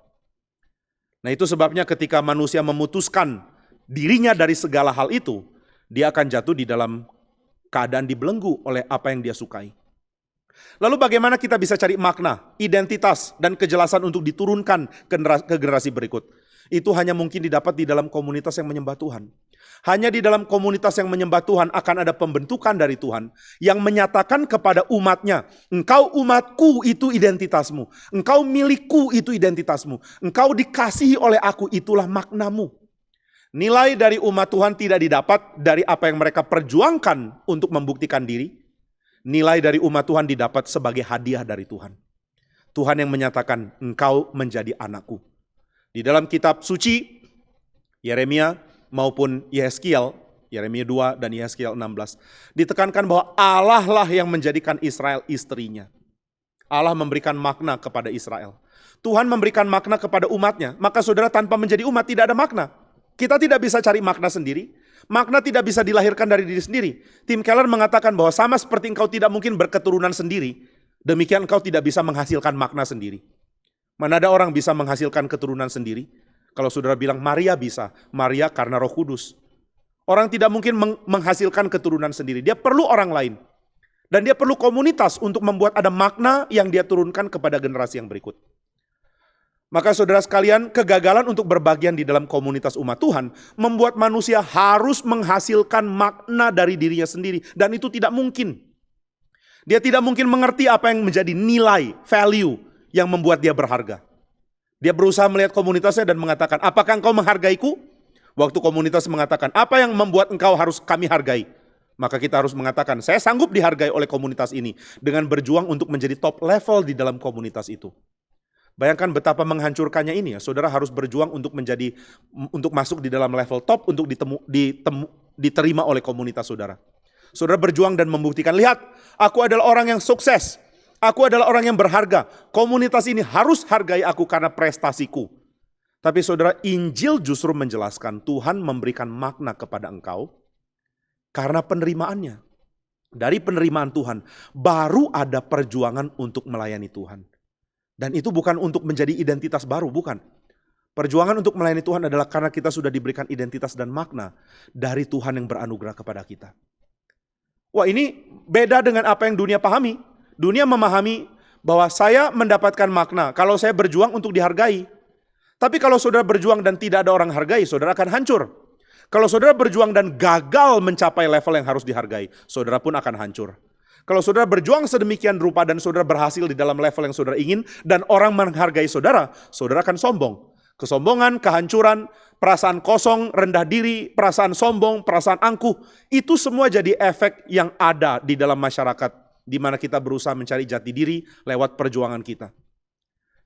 Speaker 2: Nah, itu sebabnya ketika manusia memutuskan dirinya dari segala hal itu, dia akan jatuh di dalam keadaan dibelenggu oleh apa yang dia sukai. Lalu bagaimana kita bisa cari makna, identitas, dan kejelasan untuk diturunkan ke generasi berikut? Itu hanya mungkin didapat di dalam komunitas yang menyembah Tuhan. Hanya di dalam komunitas yang menyembah Tuhan akan ada pembentukan dari Tuhan yang menyatakan kepada umatnya, engkau umatku, itu identitasmu. Engkau milikku, itu identitasmu. Engkau dikasihi oleh aku, itulah maknamu. Nilai dari umat Tuhan tidak didapat dari apa yang mereka perjuangkan untuk membuktikan diri. Nilai dari umat Tuhan didapat sebagai hadiah dari Tuhan. Tuhan yang menyatakan, engkau menjadi anakku. Di dalam kitab suci, Yeremia maupun Yehezkiel, Yeremia 2 dan Yehezkiel 16, ditekankan bahwa Allah lah yang menjadikan Israel istrinya. Allah memberikan makna kepada Israel. Tuhan memberikan makna kepada umatnya, maka saudara tanpa menjadi umat tidak ada makna. Kita tidak bisa cari makna sendiri, makna tidak bisa dilahirkan dari diri sendiri. Tim Keller mengatakan bahwa sama seperti engkau tidak mungkin berketurunan sendiri, demikian engkau tidak bisa menghasilkan makna sendiri. Mana ada orang bisa menghasilkan keturunan sendiri? Kalau saudara bilang Maria bisa, Maria karena Roh Kudus. Orang tidak mungkin menghasilkan keturunan sendiri, dia perlu orang lain. Dan dia perlu komunitas untuk membuat ada makna yang dia turunkan kepada generasi yang berikut. Maka saudara sekalian, kegagalan untuk berbagian di dalam komunitas umat Tuhan membuat manusia harus menghasilkan makna dari dirinya sendiri. Dan itu tidak mungkin. Dia tidak mungkin mengerti apa yang menjadi nilai, value yang membuat dia berharga. Dia berusaha melihat komunitasnya dan mengatakan, apakah engkau menghargaiku? Waktu komunitas mengatakan, apa yang membuat engkau harus kami hargai? Maka kita harus mengatakan, saya sanggup dihargai oleh komunitas ini dengan berjuang untuk menjadi top level di dalam komunitas itu. Bayangkan betapa menghancurkannya ini ya. Saudara harus berjuang untuk masuk di dalam level top untuk diterima oleh komunitas saudara. Saudara berjuang dan membuktikan, lihat, aku adalah orang yang sukses. Aku adalah orang yang berharga. Komunitas ini harus hargai aku karena prestasiku. Tapi saudara, Injil justru menjelaskan Tuhan memberikan makna kepada engkau karena penerimaannya. Dari penerimaan Tuhan, baru ada perjuangan untuk melayani Tuhan. Dan itu bukan untuk menjadi identitas baru, bukan. Perjuangan untuk melayani Tuhan adalah karena kita sudah diberikan identitas dan makna dari Tuhan yang beranugerah kepada kita. Wah, ini beda dengan apa yang dunia pahami. Dunia memahami bahwa saya mendapatkan makna kalau saya berjuang untuk dihargai. Tapi kalau saudara berjuang dan tidak ada orang hargai, saudara akan hancur. Kalau saudara berjuang dan gagal mencapai level yang harus dihargai, saudara pun akan hancur. Kalau saudara berjuang sedemikian rupa dan saudara berhasil di dalam level yang saudara ingin dan orang menghargai saudara, saudara akan sombong. Kesombongan, kehancuran, perasaan kosong, rendah diri, perasaan sombong, perasaan angkuh, itu semua jadi efek yang ada di dalam masyarakat di mana kita berusaha mencari jati diri lewat perjuangan kita.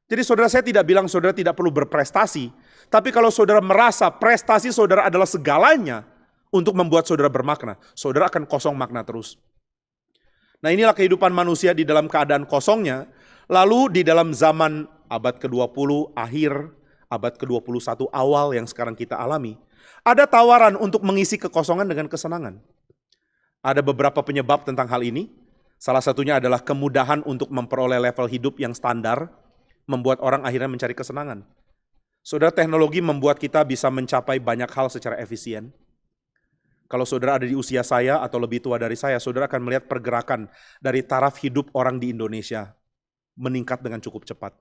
Speaker 2: Jadi saudara, saya tidak bilang saudara tidak perlu berprestasi, tapi kalau saudara merasa prestasi saudara adalah segalanya untuk membuat saudara bermakna, saudara akan kosong makna terus. Nah, inilah kehidupan manusia di dalam keadaan kosongnya, lalu di dalam zaman abad ke-20 akhir, abad ke-21 awal yang sekarang kita alami, ada tawaran untuk mengisi kekosongan dengan kesenangan. Ada beberapa penyebab tentang hal ini. Salah satunya adalah kemudahan untuk memperoleh level hidup yang standar, membuat orang akhirnya mencari kesenangan. Saudara, teknologi membuat kita bisa mencapai banyak hal secara efisien. Kalau saudara ada di usia saya atau lebih tua dari saya, saudara akan melihat pergerakan dari taraf hidup orang di Indonesia meningkat dengan cukup cepat.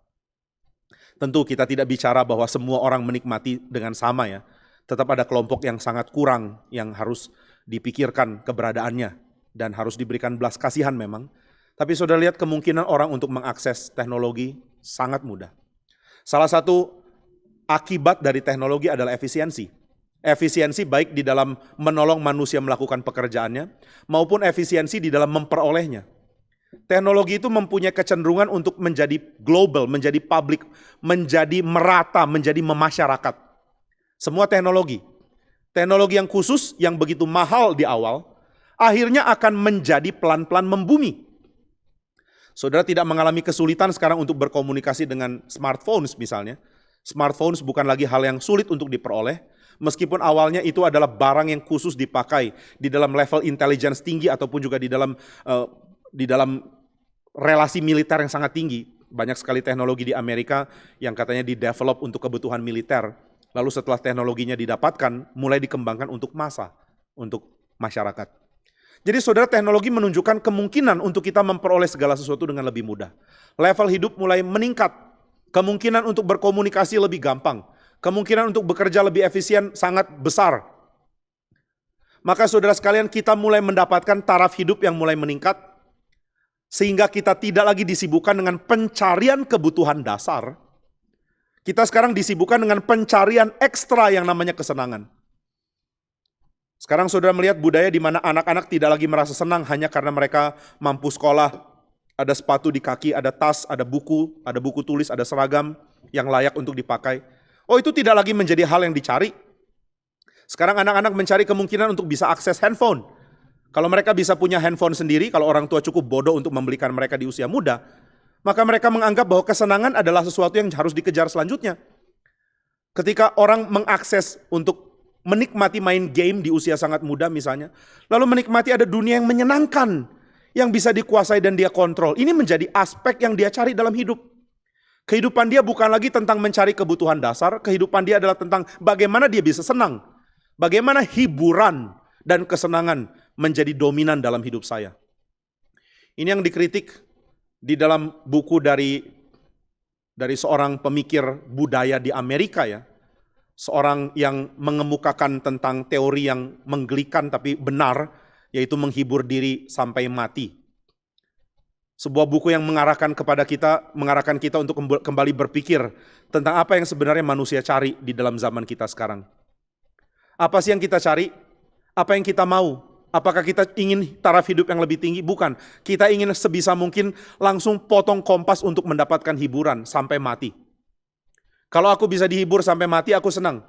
Speaker 2: Tentu kita tidak bicara bahwa semua orang menikmati dengan sama ya. Tetap ada kelompok yang sangat kurang yang harus dipikirkan keberadaannya dan harus diberikan belas kasihan memang. Tapi saudara lihat kemungkinan orang untuk mengakses teknologi sangat mudah. Salah satu akibat dari teknologi adalah efisiensi. Efisiensi baik di dalam menolong manusia melakukan pekerjaannya, maupun efisiensi di dalam memperolehnya. Teknologi itu mempunyai kecenderungan untuk menjadi global, menjadi publik, menjadi merata, menjadi memasyarakat. Semua teknologi. Teknologi yang khusus, yang begitu mahal di awal, akhirnya akan menjadi pelan-pelan membumi. Saudara tidak mengalami kesulitan sekarang untuk berkomunikasi dengan smartphones misalnya. Smartphones bukan lagi hal yang sulit untuk diperoleh, meskipun awalnya itu adalah barang yang khusus dipakai di dalam level intelligence tinggi ataupun juga di dalam relasi militer yang sangat tinggi. Banyak sekali teknologi di Amerika yang katanya di-develop untuk kebutuhan militer. Lalu setelah teknologinya didapatkan, mulai dikembangkan untuk massa, untuk masyarakat. Jadi saudara, teknologi menunjukkan kemungkinan untuk kita memperoleh segala sesuatu dengan lebih mudah. Level hidup mulai meningkat. Kemungkinan untuk berkomunikasi lebih gampang. Kemungkinan untuk bekerja lebih efisien sangat besar. Maka saudara sekalian, kita mulai mendapatkan taraf hidup yang mulai meningkat. Sehingga kita tidak lagi disibukkan dengan pencarian kebutuhan dasar. Kita sekarang disibukkan dengan pencarian ekstra yang namanya kesenangan. Sekarang saudara melihat budaya di mana anak-anak tidak lagi merasa senang hanya karena mereka mampu sekolah, ada sepatu di kaki, ada tas, ada buku tulis, ada seragam yang layak untuk dipakai. Oh, itu tidak lagi menjadi hal yang dicari. Sekarang anak-anak mencari kemungkinan untuk bisa akses handphone. Kalau mereka bisa punya handphone sendiri, kalau orang tua cukup bodoh untuk membelikan mereka di usia muda, maka mereka menganggap bahwa kesenangan adalah sesuatu yang harus dikejar selanjutnya. Ketika orang mengakses untuk menikmati main game di usia sangat muda misalnya, lalu menikmati ada dunia yang menyenangkan, yang bisa dikuasai dan dia kontrol. Ini menjadi aspek yang dia cari dalam hidup. Kehidupan dia bukan lagi tentang mencari kebutuhan dasar, kehidupan dia adalah tentang bagaimana dia bisa senang. Bagaimana hiburan dan kesenangan menjadi dominan dalam hidup saya. Ini yang dikritik di dalam buku dari seorang pemikir budaya di Amerika ya. Seorang yang mengemukakan tentang teori yang menggelikan tapi benar, yaitu menghibur diri sampai mati. Sebuah buku yang mengarahkan kita untuk kembali berpikir tentang apa yang sebenarnya manusia cari di dalam zaman kita sekarang. Apa sih yang kita cari? Apa yang kita mau? Apakah kita ingin taraf hidup yang lebih tinggi? Bukan. Kita ingin sebisa mungkin langsung potong kompas untuk mendapatkan hiburan sampai mati. Kalau aku bisa dihibur sampai mati, aku senang.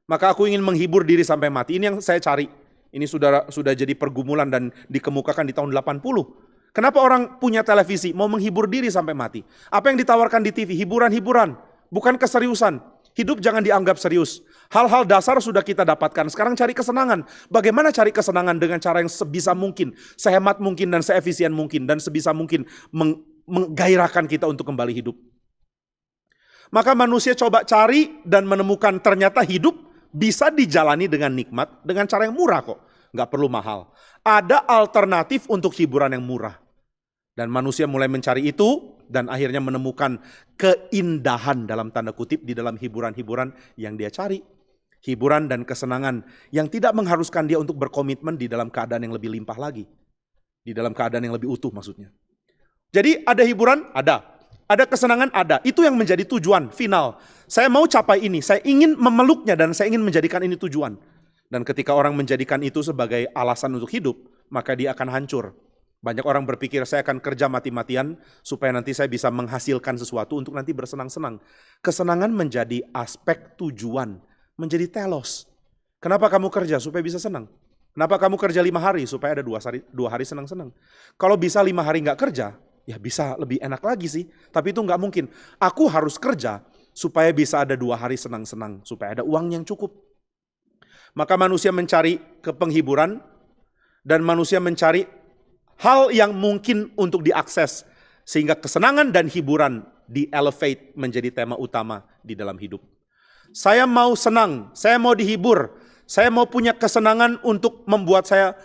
Speaker 2: Maka aku ingin menghibur diri sampai mati. Ini yang saya cari. Ini sudah jadi pergumulan dan dikemukakan di tahun 80. Kenapa orang punya televisi? Mau menghibur diri sampai mati. Apa yang ditawarkan di TV? Hiburan-hiburan. Bukan keseriusan. Hidup jangan dianggap serius. Hal-hal dasar sudah kita dapatkan. Sekarang cari kesenangan. Bagaimana cari kesenangan dengan cara yang sebisa mungkin, sehemat mungkin dan seefisien mungkin, dan sebisa mungkin menggairahkan kita untuk kembali hidup. Maka manusia coba cari dan menemukan ternyata hidup bisa dijalani dengan nikmat, dengan cara yang murah kok. Nggak perlu mahal. Ada alternatif untuk hiburan yang murah. Dan manusia mulai mencari itu dan akhirnya menemukan keindahan dalam tanda kutip di dalam hiburan-hiburan yang dia cari. Hiburan dan kesenangan yang tidak mengharuskan dia untuk berkomitmen di dalam keadaan yang lebih limpah lagi. Di dalam keadaan yang lebih utuh maksudnya. Jadi ada hiburan? Ada. Ada kesenangan? Ada. Itu yang menjadi tujuan final. Saya mau capai ini, saya ingin memeluknya dan saya ingin menjadikan ini tujuan. Dan ketika orang menjadikan itu sebagai alasan untuk hidup, maka dia akan hancur. Banyak orang berpikir saya akan kerja mati-matian supaya nanti saya bisa menghasilkan sesuatu untuk nanti bersenang-senang. Kesenangan menjadi aspek tujuan, menjadi telos. Kenapa kamu kerja? Supaya bisa senang. Kenapa kamu kerja 5 hari? Supaya ada 2 hari senang-senang. Kalau bisa 5 hari nggak kerja, ya bisa lebih enak lagi sih. Tapi itu nggak mungkin. Aku harus kerja supaya bisa ada 2 hari senang-senang. Supaya ada uang yang cukup. Maka manusia mencari penghiburan dan manusia mencari hal yang mungkin untuk diakses. Sehingga kesenangan dan hiburan di-elevate menjadi tema utama di dalam hidup. Saya mau senang, saya mau dihibur, saya mau punya kesenangan untuk membuat saya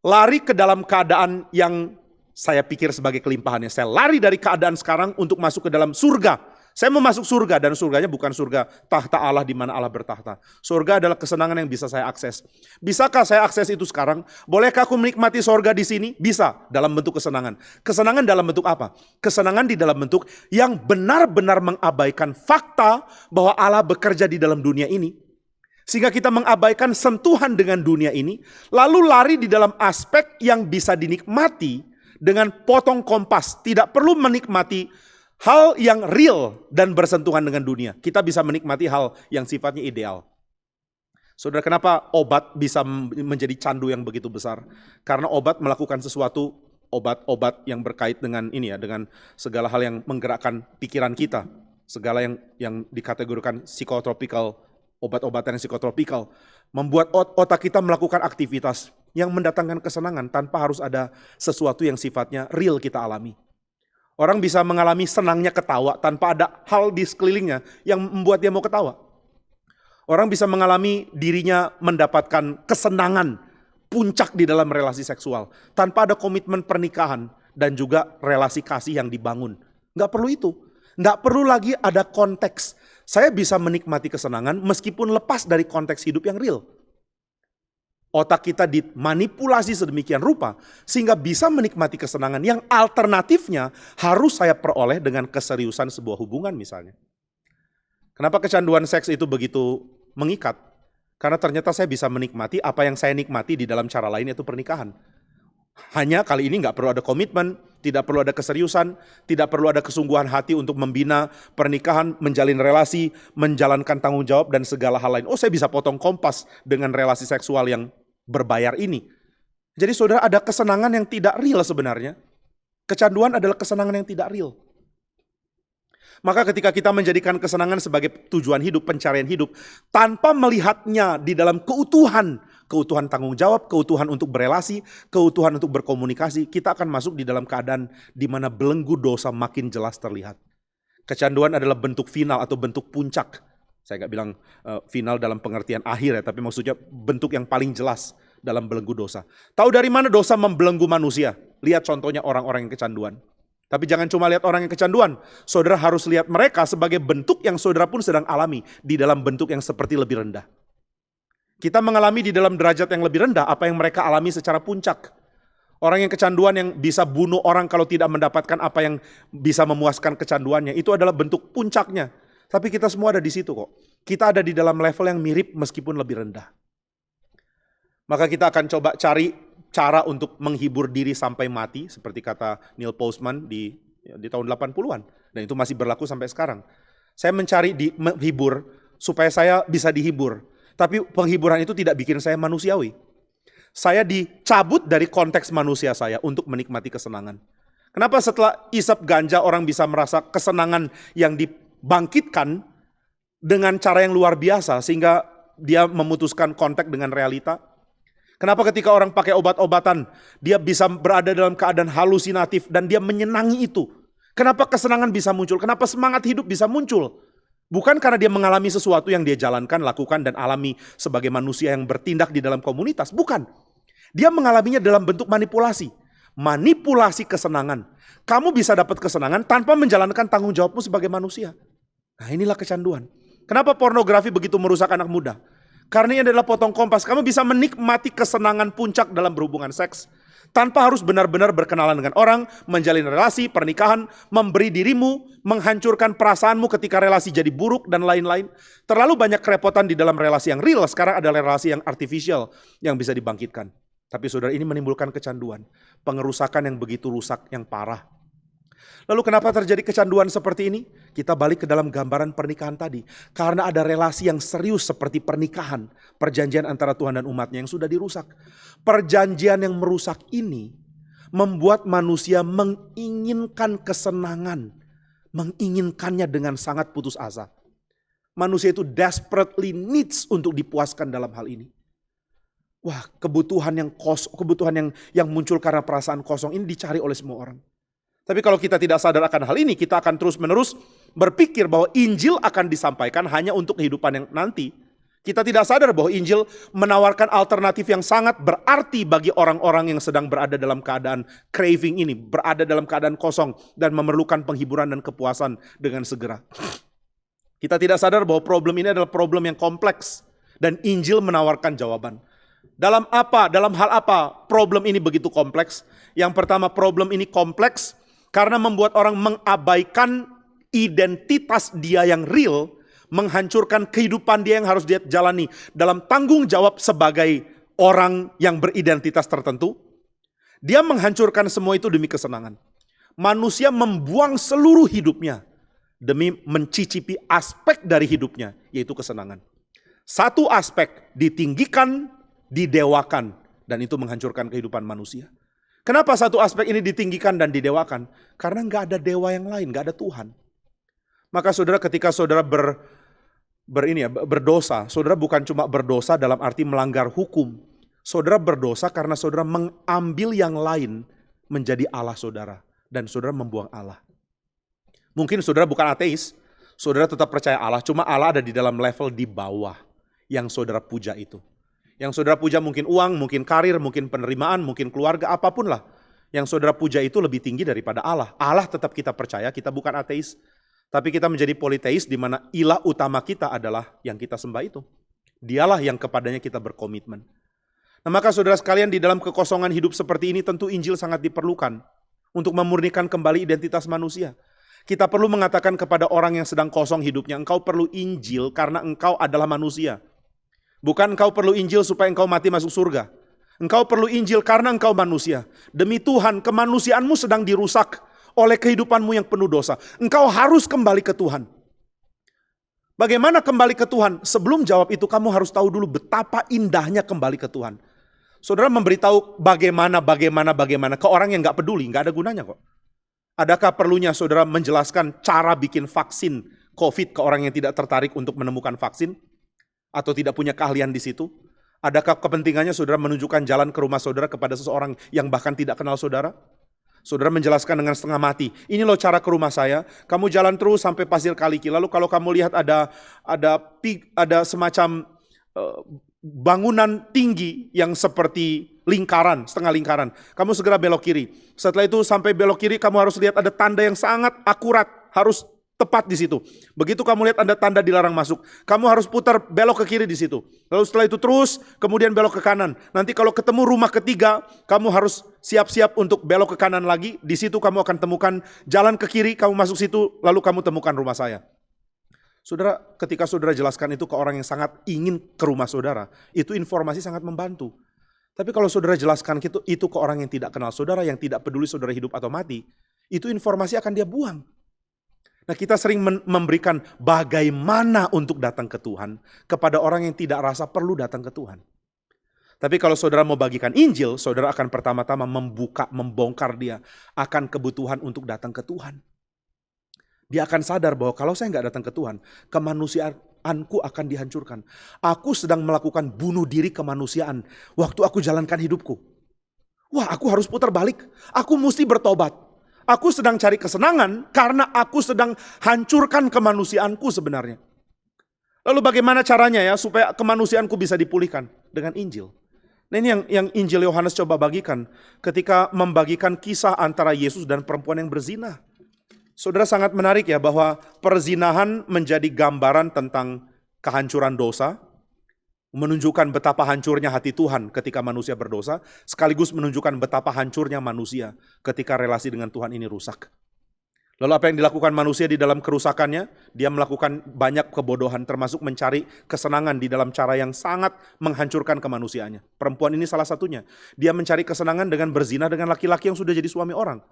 Speaker 2: lari ke dalam keadaan yang saya pikir sebagai kelimpahannya. Saya lari dari keadaan sekarang untuk masuk ke dalam surga. Saya mau masuk surga dan surganya bukan surga tahta Allah di mana Allah bertahta. Surga adalah kesenangan yang bisa saya akses. Bisakah saya akses itu sekarang? Bolehkah aku menikmati surga di sini? Bisa, dalam bentuk kesenangan. Kesenangan dalam bentuk apa? Kesenangan di dalam bentuk yang benar-benar mengabaikan fakta bahwa Allah bekerja di dalam dunia ini. Sehingga kita mengabaikan sentuhan dengan dunia ini, lalu lari di dalam aspek yang bisa dinikmati dengan potong kompas. Tidak perlu menikmati hal yang real dan bersentuhan dengan dunia. Kita bisa menikmati hal yang sifatnya ideal. Saudara, kenapa obat bisa menjadi candu yang begitu besar? Karena obat melakukan sesuatu, obat-obat yang berkait dengan ini ya, dengan segala hal yang menggerakkan pikiran kita. Segala yang dikategorikan psikotropikal, obat-obatan yang psikotropikal. Membuat otak kita melakukan aktivitas yang mendatangkan kesenangan tanpa harus ada sesuatu yang sifatnya real kita alami. Orang bisa mengalami senangnya ketawa tanpa ada hal di sekelilingnya yang membuat dia mau ketawa. Orang bisa mengalami dirinya mendapatkan kesenangan puncak di dalam relasi seksual tanpa ada komitmen pernikahan dan juga relasi kasih yang dibangun. Nggak perlu itu. Nggak perlu lagi ada konteks. Saya bisa menikmati kesenangan meskipun lepas dari konteks hidup yang real. Otak kita dimanipulasi sedemikian rupa sehingga bisa menikmati kesenangan yang alternatifnya harus saya peroleh dengan keseriusan sebuah hubungan misalnya. Kenapa kecanduan seks itu begitu mengikat? Karena ternyata saya bisa menikmati apa yang saya nikmati di dalam cara lain, yaitu pernikahan. Hanya kali ini nggak perlu ada komitmen, tidak perlu ada keseriusan, tidak perlu ada kesungguhan hati untuk membina pernikahan, menjalin relasi, menjalankan tanggung jawab dan segala hal lain. Oh, saya bisa potong kompas dengan relasi seksual yang berbayar ini. Jadi saudara, ada kesenangan yang tidak real sebenarnya. Kecanduan adalah kesenangan yang tidak real. Maka ketika kita menjadikan kesenangan sebagai tujuan hidup, pencarian hidup, tanpa melihatnya di dalam keutuhan tanggung jawab, keutuhan untuk berelasi, keutuhan untuk berkomunikasi, kita akan masuk di dalam keadaan di mana belenggu dosa makin jelas terlihat. Kecanduan adalah bentuk final atau bentuk puncak. Saya nggak bilang final dalam pengertian akhir ya, tapi maksudnya bentuk yang paling jelas dalam belenggu dosa. Tahu dari mana dosa membelenggu manusia? Lihat contohnya orang-orang yang kecanduan. Tapi jangan cuma lihat orang yang kecanduan. Saudara harus lihat mereka sebagai bentuk yang saudara pun sedang alami di dalam bentuk yang seperti lebih rendah. Kita mengalami di dalam derajat yang lebih rendah apa yang mereka alami secara puncak. Orang yang kecanduan yang bisa bunuh orang kalau tidak mendapatkan apa yang bisa memuaskan kecanduannya, itu adalah bentuk puncaknya. Tapi kita semua ada di situ kok. Kita ada di dalam level yang mirip meskipun lebih rendah. Maka kita akan coba cari cara untuk menghibur diri sampai mati, seperti kata Neil Postman di tahun 80-an. Dan itu masih berlaku sampai sekarang. Saya mencari menghibur supaya saya bisa dihibur. Tapi penghiburan itu tidak bikin saya manusiawi. Saya dicabut dari konteks manusia saya untuk menikmati kesenangan. Kenapa setelah isap ganja orang bisa merasa kesenangan yang dibangkitkan dengan cara yang luar biasa sehingga dia memutuskan kontak dengan realita? Kenapa ketika orang pakai obat-obatan dia bisa berada dalam keadaan halusinatif dan dia menyenangi itu? Kenapa kesenangan bisa muncul? Kenapa semangat hidup bisa muncul? Bukan karena dia mengalami sesuatu yang dia jalankan, lakukan dan alami sebagai manusia yang bertindak di dalam komunitas. Bukan. Dia mengalaminya dalam bentuk manipulasi. Manipulasi kesenangan. Kamu bisa dapat kesenangan tanpa menjalankan tanggung jawabmu sebagai manusia. Nah, inilah kecanduan. Kenapa pornografi begitu merusak anak muda? Karena ini adalah potong kompas. Kamu bisa menikmati kesenangan puncak dalam berhubungan seks tanpa harus benar-benar berkenalan dengan orang, menjalin relasi, pernikahan, memberi dirimu, menghancurkan perasaanmu ketika relasi jadi buruk dan lain-lain. Terlalu banyak kerepotan di dalam relasi yang real, sekarang ada relasi yang artificial yang bisa dibangkitkan. Tapi saudara, ini menimbulkan kecanduan, pengerusakan yang begitu rusak, yang parah. Lalu kenapa terjadi kecanduan seperti ini? Kita balik ke dalam gambaran pernikahan tadi. Karena ada relasi yang serius seperti pernikahan. Perjanjian antara Tuhan dan umatnya yang sudah dirusak. Perjanjian yang merusak ini membuat manusia menginginkan kesenangan. Menginginkannya dengan sangat putus asa. Manusia itu desperately needs untuk dipuaskan dalam hal ini. Wah, kebutuhan yang muncul karena perasaan kosong ini dicari oleh semua orang. Tapi kalau kita tidak sadar akan hal ini, kita akan terus-menerus berpikir bahwa Injil akan disampaikan hanya untuk kehidupan yang nanti. Kita tidak sadar bahwa Injil menawarkan alternatif yang sangat berarti bagi orang-orang yang sedang berada dalam keadaan craving ini, berada dalam keadaan kosong dan memerlukan penghiburan dan kepuasan dengan segera. Kita tidak sadar bahwa problem ini adalah problem yang kompleks dan Injil menawarkan jawaban. Dalam hal apa problem ini begitu kompleks? Yang pertama, problem ini kompleks karena membuat orang mengabaikan identitas dia yang real, menghancurkan kehidupan dia yang harus dia jalani dalam tanggung jawab sebagai orang yang beridentitas tertentu. Dia menghancurkan semua itu demi kesenangan. Manusia membuang seluruh hidupnya demi mencicipi aspek dari hidupnya, yaitu kesenangan. Satu aspek ditinggikan, didewakan, dan itu menghancurkan kehidupan manusia. Kenapa satu aspek ini ditinggikan dan didewakan? Karena nggak ada dewa yang lain, nggak ada Tuhan. Maka saudara, ketika saudara berdosa, saudara bukan cuma berdosa dalam arti melanggar hukum. Saudara berdosa karena saudara mengambil yang lain menjadi Allah saudara. Dan saudara membuang Allah. Mungkin saudara bukan ateis, saudara tetap percaya Allah, cuma Allah ada di dalam level di bawah yang saudara puja itu. Yang saudara puja mungkin uang, mungkin karir, mungkin penerimaan, mungkin keluarga, apapun lah. Yang saudara puja itu lebih tinggi daripada Allah. Allah tetap kita percaya, kita bukan ateis. Tapi kita menjadi politeis di mana ilah utama kita adalah yang kita sembah itu. Dialah yang kepadanya kita berkomitmen. Nah, maka saudara sekalian, di dalam kekosongan hidup seperti ini tentu Injil sangat diperlukan untuk memurnikan kembali identitas manusia. Kita perlu mengatakan kepada orang yang sedang kosong hidupnya, engkau perlu Injil karena engkau adalah manusia. Bukan engkau perlu Injil supaya engkau mati masuk surga. Engkau perlu Injil karena engkau manusia. Demi Tuhan, kemanusiaanmu sedang dirusak oleh kehidupanmu yang penuh dosa. Engkau harus kembali ke Tuhan. Bagaimana kembali ke Tuhan? Sebelum jawab itu, kamu harus tahu dulu betapa indahnya kembali ke Tuhan. Saudara memberitahu bagaimana ke orang yang gak peduli, gak ada gunanya kok. Adakah perlunya saudara menjelaskan cara bikin vaksin COVID ke orang yang tidak tertarik untuk menemukan vaksin? Atau tidak punya keahlian di situ? Adakah kepentingannya saudara menunjukkan jalan ke rumah saudara kepada seseorang yang bahkan tidak kenal saudara? Saudara menjelaskan dengan setengah mati, ini loh cara ke rumah saya, kamu jalan terus sampai Pasir Kaliki. Lalu kalau kamu lihat ada semacam bangunan tinggi yang seperti lingkaran, setengah lingkaran. Kamu segera belok kiri. Setelah itu sampai belok kiri kamu harus lihat ada tanda yang sangat akurat, harus tepat di situ. Begitu kamu lihat ada tanda dilarang masuk, kamu harus putar belok ke kiri di situ. Lalu setelah itu terus, kemudian belok ke kanan. Nanti kalau ketemu rumah ketiga, kamu harus siap-siap untuk belok ke kanan lagi. Di situ kamu akan temukan jalan ke kiri, kamu masuk situ, lalu kamu temukan rumah saya. Saudara, ketika saudara jelaskan itu ke orang yang sangat ingin ke rumah saudara, itu informasi sangat membantu. Tapi kalau saudara jelaskan itu ke orang yang tidak kenal saudara, yang tidak peduli saudara hidup atau mati, itu informasi akan dia buang. Nah, kita sering memberikan bagaimana untuk datang ke Tuhan kepada orang yang tidak rasa perlu datang ke Tuhan. Tapi kalau saudara mau bagikan Injil, saudara akan pertama-tama membongkar dia akan kebutuhan untuk datang ke Tuhan. Dia akan sadar bahwa kalau saya nggak datang ke Tuhan, kemanusiaanku akan dihancurkan. Aku sedang melakukan bunuh diri kemanusiaan waktu aku jalankan hidupku. Wah, aku harus putar balik. Aku mesti bertobat. Aku sedang cari kesenangan karena aku sedang hancurkan kemanusiaanku sebenarnya. Lalu bagaimana caranya ya supaya kemanusiaanku bisa dipulihkan? Dengan Injil. Nah, ini yang Injil Yohanes coba bagikan ketika membagikan kisah antara Yesus dan perempuan yang berzina. Saudara, sangat menarik ya bahwa perzinahan menjadi gambaran tentang kehancuran dosa, menunjukkan betapa hancurnya hati Tuhan ketika manusia berdosa, sekaligus menunjukkan betapa hancurnya manusia ketika relasi dengan Tuhan ini rusak. Lalu apa yang dilakukan manusia di dalam kerusakannya? Dia melakukan banyak kebodohan, termasuk mencari kesenangan di dalam cara yang sangat menghancurkan kemanusiaannya. Perempuan ini salah satunya. Dia mencari kesenangan dengan berzina dengan laki-laki yang sudah jadi suami orang.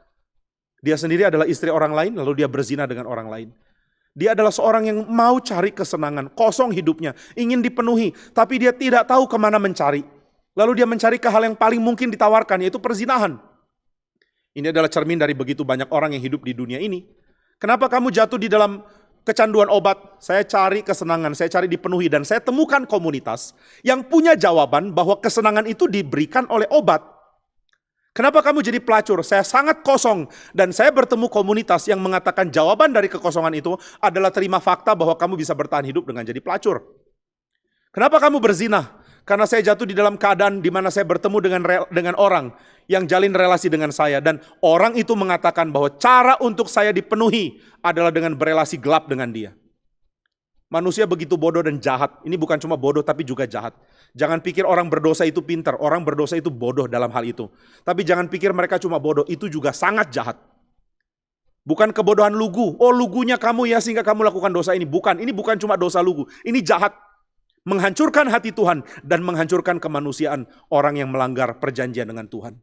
Speaker 2: Dia sendiri adalah istri orang lain, lalu dia berzina dengan orang lain. Dia adalah seorang yang mau cari kesenangan, kosong hidupnya, ingin dipenuhi, tapi dia tidak tahu kemana mencari. Lalu dia mencari ke hal yang paling mungkin ditawarkan, yaitu perzinahan. Ini adalah cermin dari begitu banyak orang yang hidup di dunia ini. Kenapa kamu jatuh di dalam kecanduan obat? Saya cari kesenangan, saya cari dipenuhi, dan saya temukan komunitas yang punya jawaban bahwa kesenangan itu diberikan oleh obat. Kenapa kamu jadi pelacur? Saya sangat kosong dan saya bertemu komunitas yang mengatakan jawaban dari kekosongan itu adalah terima fakta bahwa kamu bisa bertahan hidup dengan jadi pelacur. Kenapa kamu berzina? Karena saya jatuh di dalam keadaan di mana saya bertemu dengan orang yang jalin relasi dengan saya. Dan orang itu mengatakan bahwa cara untuk saya dipenuhi adalah dengan berelasi gelap dengan dia. Manusia begitu bodoh dan jahat. Ini bukan cuma bodoh tapi juga jahat. Jangan pikir orang berdosa itu pintar. Orang berdosa itu bodoh dalam hal itu. Tapi jangan pikir mereka cuma bodoh. Itu juga sangat jahat. Bukan kebodohan lugu. Oh, lugunya kamu ya sehingga kamu lakukan dosa ini. Bukan. Ini bukan cuma dosa lugu. Ini jahat. Menghancurkan hati Tuhan dan menghancurkan kemanusiaan orang yang melanggar perjanjian dengan Tuhan.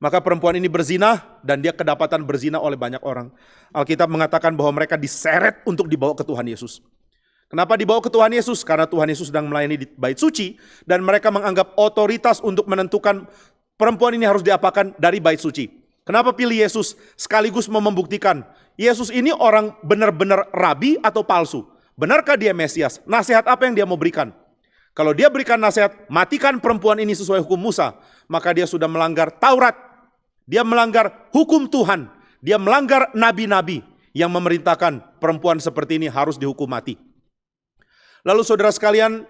Speaker 2: Maka perempuan ini berzina dan dia kedapatan berzina oleh banyak orang. Alkitab mengatakan bahwa mereka diseret untuk dibawa ke Tuhan Yesus. Kenapa dibawa ke Tuhan Yesus? Karena Tuhan Yesus sedang melayani di bait suci dan mereka menganggap otoritas untuk menentukan perempuan ini harus diapakan dari bait suci. Kenapa pilih Yesus? Sekaligus mau membuktikan Yesus ini orang benar-benar rabi atau palsu. Benarkah dia Mesias? Nasihat apa yang dia mau berikan? Kalau dia berikan nasihat, matikan perempuan ini sesuai hukum Musa, maka dia sudah melanggar Taurat. Dia melanggar hukum Tuhan. Dia melanggar nabi-nabi yang memerintahkan perempuan seperti ini harus dihukum mati. Lalu saudara sekalian,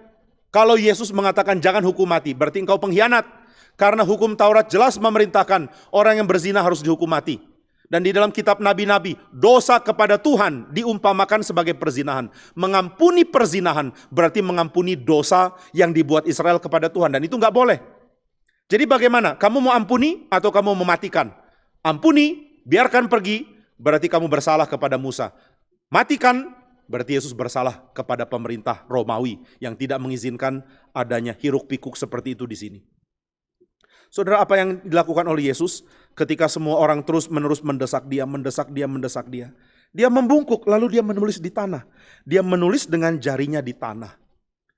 Speaker 2: kalau Yesus mengatakan jangan hukum mati, berarti engkau pengkhianat. Karena hukum Taurat jelas memerintahkan orang yang berzina harus dihukum mati. Dan di dalam kitab nabi-nabi, dosa kepada Tuhan diumpamakan sebagai perzinahan. Mengampuni perzinahan berarti mengampuni dosa yang dibuat Israel kepada Tuhan. Dan itu nggak boleh. Jadi bagaimana? Kamu mau ampuni atau kamu mau mematikan? Ampuni, biarkan pergi, berarti kamu bersalah kepada Musa. Matikan, berarti Yesus bersalah kepada pemerintah Romawi yang tidak mengizinkan adanya hiruk pikuk seperti itu di sini. Saudara, apa yang dilakukan oleh Yesus ketika semua orang terus-menerus mendesak dia. Dia membungkuk, lalu dia menulis di tanah. Dia menulis dengan jarinya di tanah.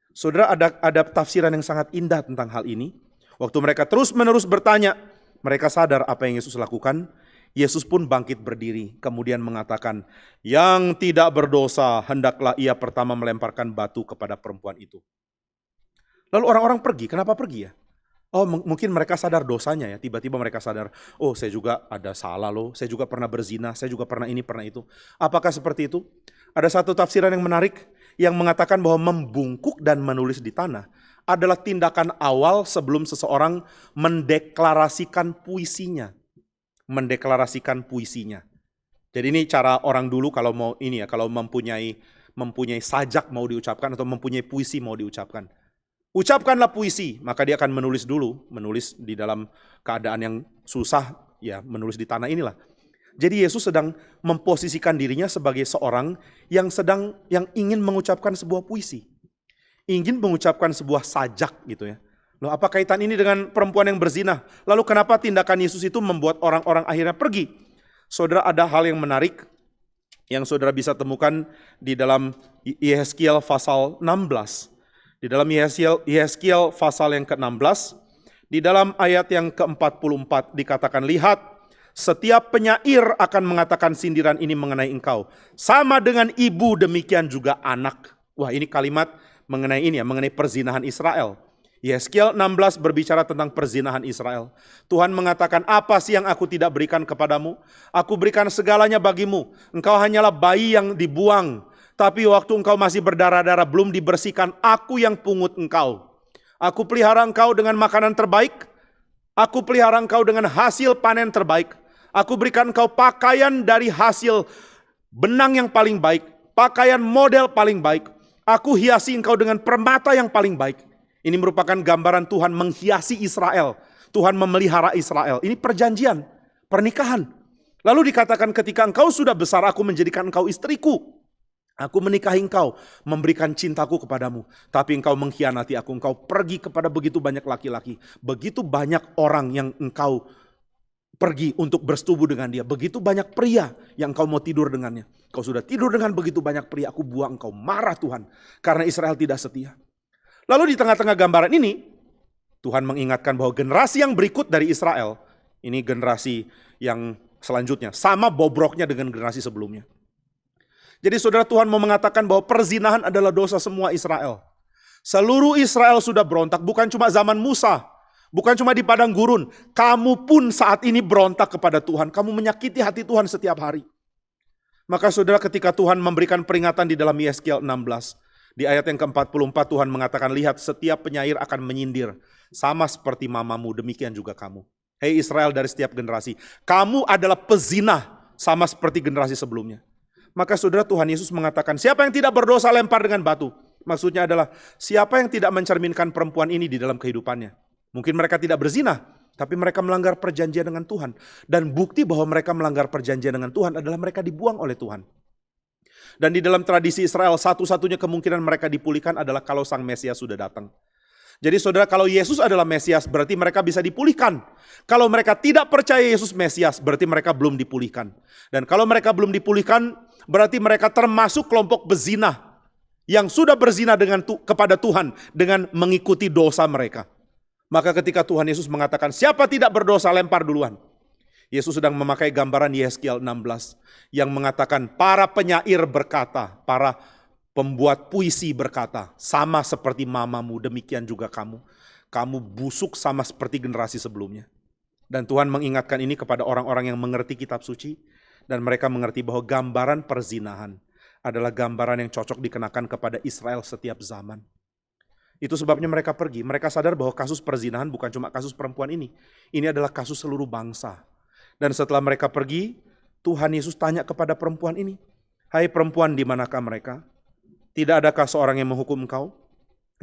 Speaker 2: Saudara, ada tafsiran yang sangat indah tentang hal ini. Waktu mereka terus-menerus bertanya, mereka sadar apa yang Yesus lakukan. Yesus pun bangkit berdiri, kemudian mengatakan, yang tidak berdosa, hendaklah ia pertama melemparkan batu kepada perempuan itu. Lalu orang-orang pergi, kenapa pergi ya? Oh, mungkin mereka sadar dosanya ya, tiba-tiba mereka sadar, oh saya juga ada salah loh, saya juga pernah berzina, saya juga pernah ini, pernah itu. Apakah seperti itu? Ada satu tafsiran yang menarik, yang mengatakan bahwa membungkuk dan menulis di tanah adalah tindakan awal sebelum seseorang mendeklarasikan puisinya. Jadi ini cara orang dulu kalau mau ini ya, kalau mempunyai sajak mau diucapkan atau mempunyai puisi mau diucapkan. Ucapkanlah puisi, maka dia akan menulis dulu, menulis di dalam keadaan yang susah, ya menulis di tanah inilah. Jadi Yesus sedang memposisikan dirinya sebagai seorang yang ingin mengucapkan sebuah puisi. Ingin mengucapkan sebuah sajak gitu ya. Loh, apa kaitan ini dengan perempuan yang berzina? Lalu kenapa tindakan Yesus itu membuat orang-orang akhirnya pergi? Saudara, ada hal yang menarik yang saudara bisa temukan di dalam Yehezkiel pasal 16. Di dalam Yehezkiel pasal yang ke-16, di dalam ayat yang ke-44 dikatakan, lihat, setiap penyair akan mengatakan sindiran ini mengenai engkau. Sama dengan ibu demikian juga anak. Wah, ini kalimat mengenai ini ya, mengenai perzinahan Israel. Yehezkiel 16 berbicara tentang perzinahan Israel. Tuhan mengatakan, apa sih yang aku tidak berikan kepadamu? Aku berikan segalanya bagimu. Engkau hanyalah bayi yang dibuang. Tapi waktu engkau masih berdarah-darah belum dibersihkan, aku yang pungut engkau. Aku pelihara engkau dengan makanan terbaik. Aku pelihara engkau dengan hasil panen terbaik. Aku berikan engkau pakaian dari hasil benang yang paling baik. Pakaian model paling baik. Aku hiasi engkau dengan permata yang paling baik. Ini merupakan gambaran Tuhan menghiasi Israel. Tuhan memelihara Israel. Ini perjanjian, pernikahan. Lalu dikatakan ketika engkau sudah besar, aku menjadikan engkau istriku. Aku menikahi engkau, memberikan cintaku kepadamu. Tapi engkau mengkhianati aku, engkau pergi kepada begitu banyak laki-laki. Begitu banyak orang yang engkau pergi untuk bersetubuh dengan dia. Begitu banyak pria yang engkau mau tidur dengannya. Kau sudah tidur dengan begitu banyak pria, aku buang engkau. Marah Tuhan, karena Israel tidak setia. Lalu di tengah-tengah gambaran ini, Tuhan mengingatkan bahwa generasi yang berikut dari Israel, ini generasi yang selanjutnya, sama bobroknya dengan generasi sebelumnya. Jadi saudara, Tuhan mau mengatakan bahwa perzinahan adalah dosa semua Israel. Seluruh Israel sudah berontak, bukan cuma zaman Musa, bukan cuma di padang gurun. Kamu pun saat ini berontak kepada Tuhan, kamu menyakiti hati Tuhan setiap hari. Maka saudara, ketika Tuhan memberikan peringatan di dalam Yehezkiel 16, Di ayat yang ke-44 Tuhan mengatakan, lihat setiap penyair akan menyindir, sama seperti mamamu, demikian juga kamu. Hei Israel dari setiap generasi, kamu adalah pezinah sama seperti generasi sebelumnya. Maka saudara, Tuhan Yesus mengatakan, siapa yang tidak berdosa lempar dengan batu. Maksudnya adalah, siapa yang tidak mencerminkan perempuan ini di dalam kehidupannya. Mungkin mereka tidak berzina, tapi mereka melanggar perjanjian dengan Tuhan. Dan bukti bahwa mereka melanggar perjanjian dengan Tuhan adalah mereka dibuang oleh Tuhan. Dan di dalam tradisi Israel, satu-satunya kemungkinan mereka dipulihkan adalah kalau Sang Mesias sudah datang. Jadi saudara, kalau Yesus adalah Mesias, berarti mereka bisa dipulihkan. Kalau mereka tidak percaya Yesus Mesias, berarti mereka belum dipulihkan. Dan kalau mereka belum dipulihkan, berarti mereka termasuk kelompok bezinah yang sudah berzina kepada Tuhan dengan mengikuti dosa mereka. Maka ketika Tuhan Yesus mengatakan, siapa tidak berdosa lempar duluan. Yesus sedang memakai gambaran Yehezkiel 16 yang mengatakan para penyair berkata, para pembuat puisi berkata, sama seperti mamamu demikian juga kamu. Kamu busuk sama seperti generasi sebelumnya. Dan Tuhan mengingatkan ini kepada orang-orang yang mengerti kitab suci dan mereka mengerti bahwa gambaran perzinahan adalah gambaran yang cocok dikenakan kepada Israel setiap zaman. Itu sebabnya mereka pergi. Mereka sadar bahwa kasus perzinahan bukan cuma kasus perempuan ini. Ini adalah kasus seluruh bangsa. Dan setelah mereka pergi, Tuhan Yesus tanya kepada perempuan ini, hai perempuan, di manakah mereka? Tidak adakah seorang yang menghukum engkau?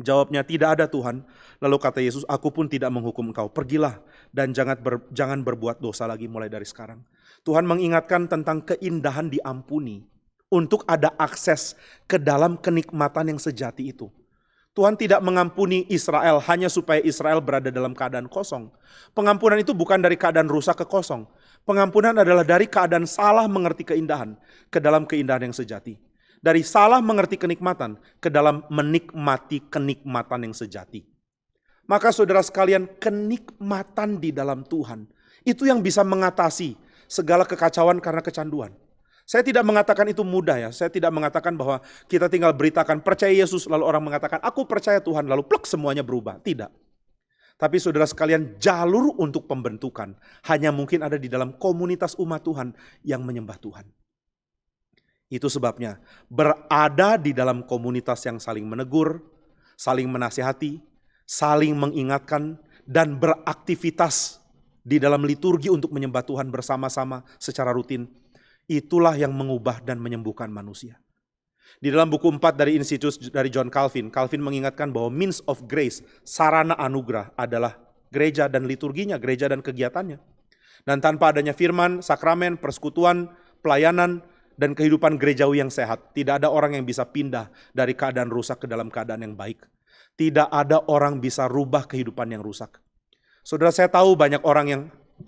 Speaker 2: Jawabnya, tidak ada Tuhan. Lalu kata Yesus, aku pun tidak menghukum engkau. Pergilah dan jangan berbuat dosa lagi mulai dari sekarang. Tuhan mengingatkan tentang keindahan diampuni untuk ada akses ke dalam kenikmatan yang sejati itu. Tuhan tidak mengampuni Israel hanya supaya Israel berada dalam keadaan kosong. Pengampunan itu bukan dari keadaan rusak ke kosong. Pengampunan adalah dari keadaan salah mengerti keindahan ke dalam keindahan yang sejati. Dari salah mengerti kenikmatan ke dalam menikmati kenikmatan yang sejati. Maka saudara sekalian, kenikmatan di dalam Tuhan itu yang bisa mengatasi segala kekacauan karena kecanduan. Saya tidak mengatakan itu mudah ya. Saya tidak mengatakan bahwa kita tinggal beritakan percaya Yesus lalu orang mengatakan aku percaya Tuhan lalu plek semuanya berubah. Tidak. Tapi saudara sekalian, jalur untuk pembentukan hanya mungkin ada di dalam komunitas umat Tuhan yang menyembah Tuhan. Itu sebabnya berada di dalam komunitas yang saling menegur, saling menasihati, saling mengingatkan dan beraktivitas di dalam liturgi untuk menyembah Tuhan bersama-sama secara rutin. Itulah yang mengubah dan menyembuhkan manusia. Di dalam buku 4 dari Institute dari John Calvin, Calvin mengingatkan bahwa means of grace, sarana anugerah adalah gereja dan liturginya, gereja dan kegiatannya. Dan tanpa adanya firman, sakramen, persekutuan, pelayanan, dan kehidupan gerejawi yang sehat, tidak ada orang yang bisa pindah dari keadaan rusak ke dalam keadaan yang baik. Tidak ada orang bisa rubah kehidupan yang rusak. Saudara, saya tahu banyak orang yang